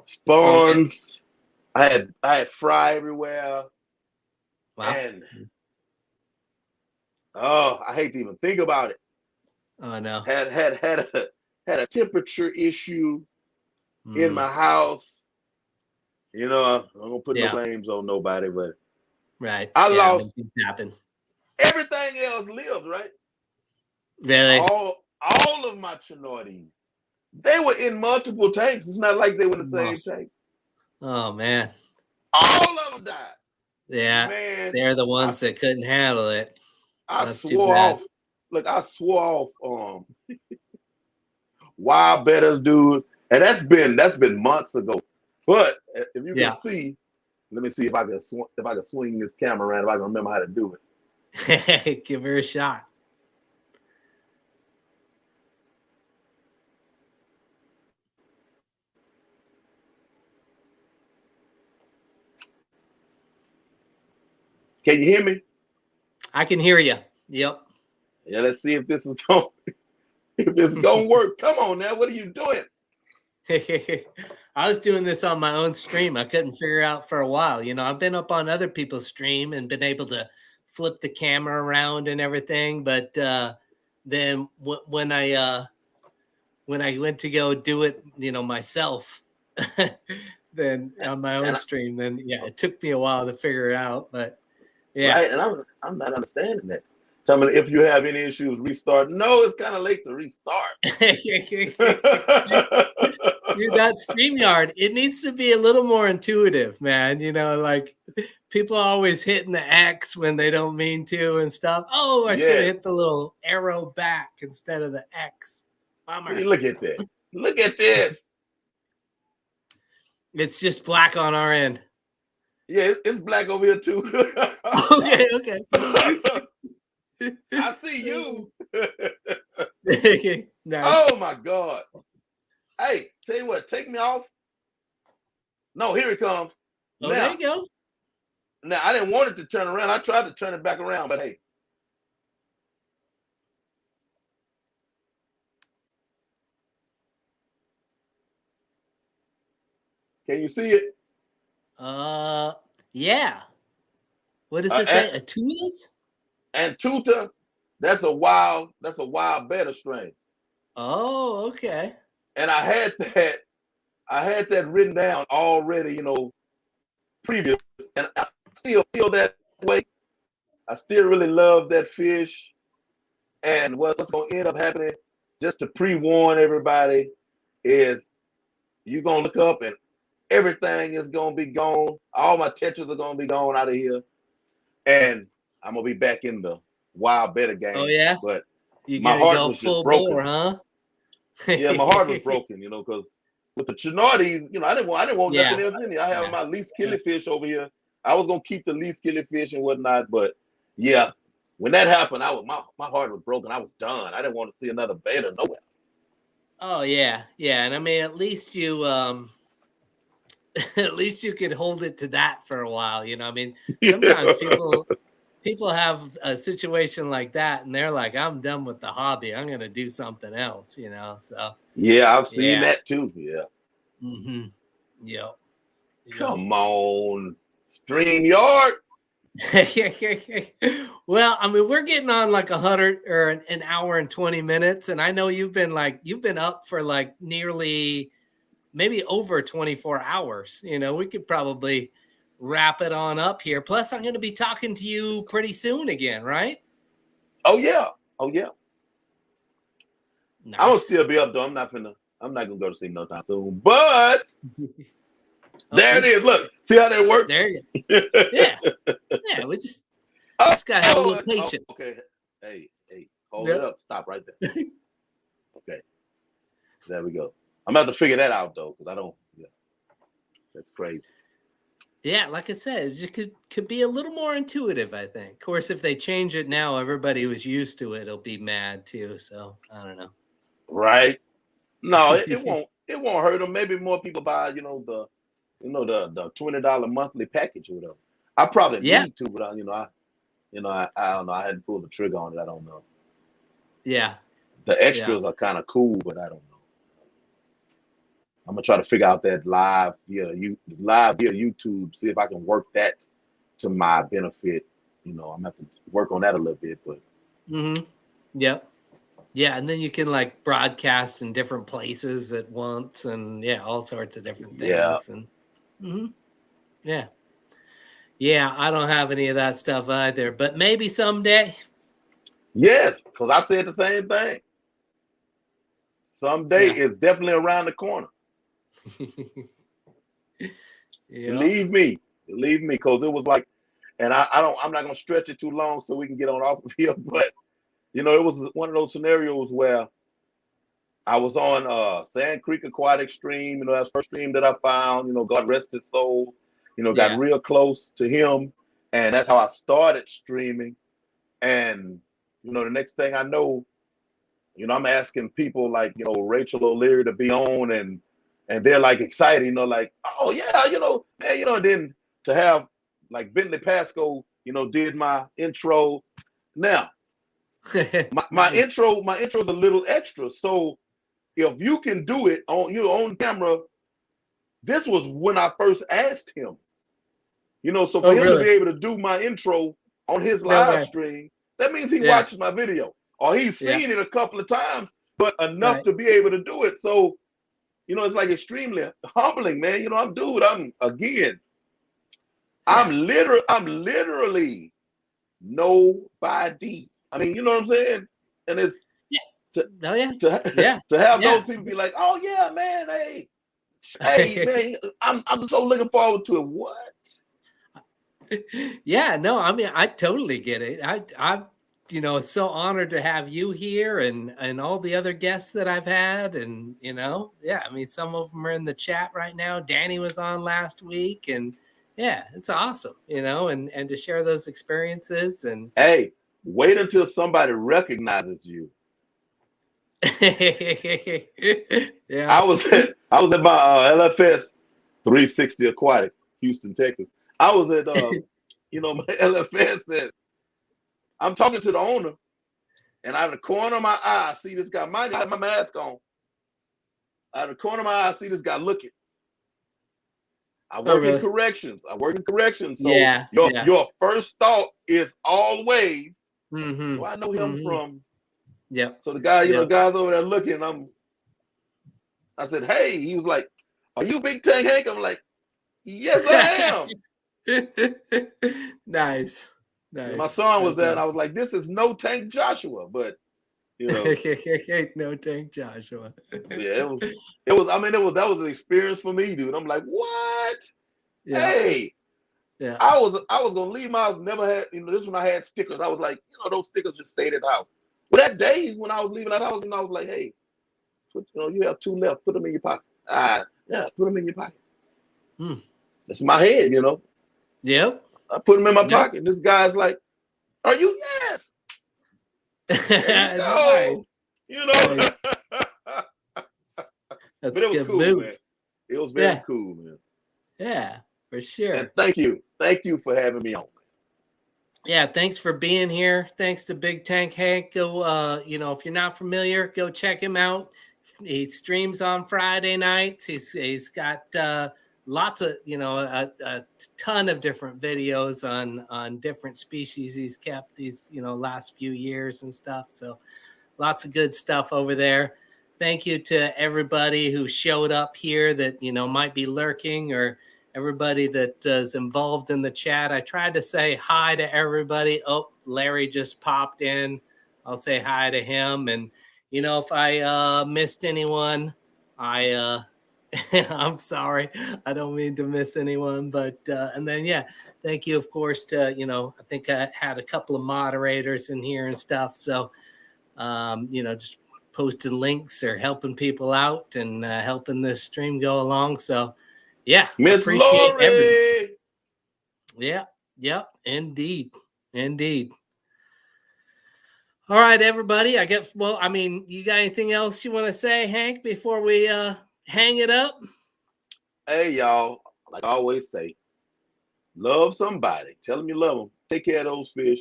spawns. Okay. I had fry everywhere. Wow. And I hate to even think about it. Oh no. Had a temperature issue in my house. You know, I'm gonna put no blames on nobody, but right. I lost happen. Everything else lived, right? Really? All of my Chinoides. They were in multiple tanks. It's not like they were in the same tank. Oh man. All of them died. Yeah. Man, they're the ones that couldn't handle it. That's swore off. Look, I swore off wild bettas, dude. And that's been months ago. But if you can see, let me see if I can swing this camera around, if I can remember how to do it. Give her a shot. Can you hear me? I can hear you. Yep. Yeah, let's see if this is gonna work. Come on now, what are you doing? I was doing this on my own stream. I couldn't figure out for a while. You know, I've been up on other people's stream and been able to flip the camera around and everything. But then when I went to go do it, myself, then on my own stream, then it took me a while to figure it out. But yeah, right. And I'm not understanding that. Tell me if you have any issues, restart. No, it's kind of late to restart. Dude, that StreamYard, it needs to be a little more intuitive, man. Like people are always hitting the X when they don't mean to and stuff. Oh, I should have hit the little arrow back instead of the X. Bummer. Look at that. Look at this. It's just black on our end. Yeah, it's black over here too. Okay. I see you. Nice. Oh my God. Hey, tell you what, take me off. No, here it comes. Oh, now, there you go. Now, I didn't want it to turn around. I tried to turn it back around, but hey. Can you see it? Yeah. What does it say? Atutas? Antuta, that's a wild betta strain. Oh, okay. And I had that written down already, previous, and I still feel that way. I still really love that fish. And what's gonna end up happening, just to pre-warn everybody, is you're gonna look up and everything is gonna be gone. All my tetras are gonna be gone out of here. And I'm gonna be back in the wild betta game. Oh yeah, but my heart was just broken, bore, huh? Yeah, my heart was broken, because with the Chinardies, I didn't want nothing else in here. I have my least killifish over here. I was gonna keep the least killifish and whatnot, but yeah, when that happened, my heart was broken. I was done. I didn't want to see another betta nowhere. Oh yeah, and I mean, at least you at least you could hold it to that for a while. I mean, sometimes people have a situation like that and they're like, I'm done with the hobby. I'm going to do something else, so. Yeah, I've seen that too. Yeah. Mm-hmm. Yep. Come on, StreamYard. Well, I mean, we're getting on like 100 or an hour and 20 minutes. And I know you've been up for like nearly maybe over 24 hours. We could probably wrap it on up here. Plus, I'm going to be talking to you pretty soon again, right? Oh yeah. Nice. I will still be up though. I'm not gonna go to sleep no time soon. But there it is. Look, see how that works? There you go. Yeah. We just gotta have a little patience. Okay. Hey, hold it up. Stop right there. Okay. There we go. I'm about to figure that out though, because I don't. Yeah, that's crazy. Yeah, like I said, it could be a little more intuitive, I think. Of course, if they change it now, everybody who's used to it will be mad too. So I don't know. Right? No, it won't. It won't hurt them. Maybe more people buy, the $20 monthly package or whatever. I probably need to, but I don't know. I hadn't pulled the trigger on it. I don't know. Yeah. The extras are kind of cool, but I don't know. I'm gonna try to figure out that live via YouTube, see if I can work that to my benefit. I'm gonna have to work on that a little bit, but. Yep. Yeah, and then you can like broadcast in different places at once, and all sorts of different things. Yeah. And I don't have any of that stuff either, but maybe someday. Yes, because I said the same thing. Someday is definitely around the corner. Believe me, because it was like, and I'm not gonna stretch it too long so we can get on off of here, but it was one of those scenarios where I was on Sand Creek Aquatic Stream, that's the first stream that I found, God rest his soul, got real close to him, and that's how I started streaming. And the next thing I know, I'm asking people like, Rachel O'Leary to be on, and they're like excited, like, oh yeah, man, and then to have like Bentley Pasco, did my intro. Now, my intro is a little extra. So if you can do it on your own camera, this was when I first asked him. So for him to be able to do my intro on his No live way. stream, that means he Yeah. watches my video or he's seen it a couple of times, but enough Right. to be able to do it. So, it's like extremely humbling, man. I'm literally nobody. I mean, you know what I'm saying? And it's Yeah. to, Oh yeah. to, Yeah. to have Yeah. those people be like, oh yeah, man, hey, man, I'm so looking forward to it. What? Yeah, no, I mean, I totally get it. I'm so honored to have you here and all the other guests that I've had. And, yeah, I mean, some of them are in the chat right now. Danny was on last week, and yeah, it's awesome, and to share those experiences. And Hey, wait until somebody recognizes you. yeah. I was at my LFS 360 Aquatic, Houston, Texas. I was at my LFS, and I'm talking to the owner, and out of the corner of my eye, I see this guy. Mind you, I have my mask on. Out of the corner of my eye, I see this guy looking. I work in really? corrections. So Yeah. your first thought is always, Mm-hmm. do I know him from? Yep. So the guy, Yep. guys over there looking. I said, hey. He was like, are you Big Tank Hank? I'm like, yes, I am. Nice. My son was That's there, and I awesome. was like, this is no Tank Joshua, but No Tank Joshua. yeah, that was an experience for me, dude. I'm like, what? Yeah. Hey, Yeah. I was gonna leave my house. Never had, this when I had stickers. I was like, those stickers just stayed at the house. Well, that day when I was leaving that house, I was like, hey, you have 2 left. Put them in your pocket. Yeah, put them in your pocket. That's my head, Yep. I put them in my pocket. This guy's like, are you? Yes. Nice. Nice. That's but it was good cool, move. man. It was very cool, man. Yeah, for sure. And thank you for having me on. Yeah, thanks for being here. Thanks to Big Tank Hank. Go, if you're not familiar, go check him out. He streams on Friday nights. He's got lots of, a ton of different videos on different species he's kept these, last few years and stuff. So lots of good stuff over there. Thank you to everybody who showed up here that, might be lurking, or everybody that is involved in the chat. I tried to say hi to everybody. Oh, Larry just popped in. I'll say hi to him. And, if I missed anyone, I'm sorry. I don't mean to miss anyone. But, and then, yeah, thank you, of course, to, I think I had a couple of moderators in here and stuff. So, just posting links or helping people out and helping this stream go along. So, yeah, Miss Lori. Yeah, yep, indeed. All right, everybody. You got anything else you want to say, Hank, before we hang it up? Hey, y'all, like I always say, love somebody. Tell them you love them. Take care of those fish.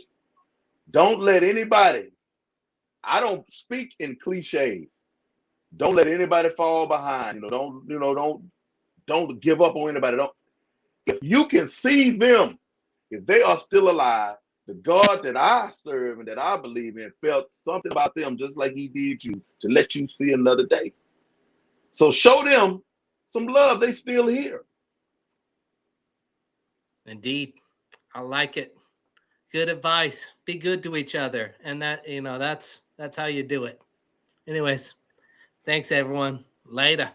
Don't let anybody, I don't speak in cliches. Don't let anybody fall behind. Don't give up on anybody. If you can see them, if they are still alive, the God that I serve and that I believe in felt something about them just like he did you, to let you see another day. So show them some love. They still here. Indeed. I like it. Good advice. Be good to each other. And that, that's how you do it. Anyways, thanks everyone. Later.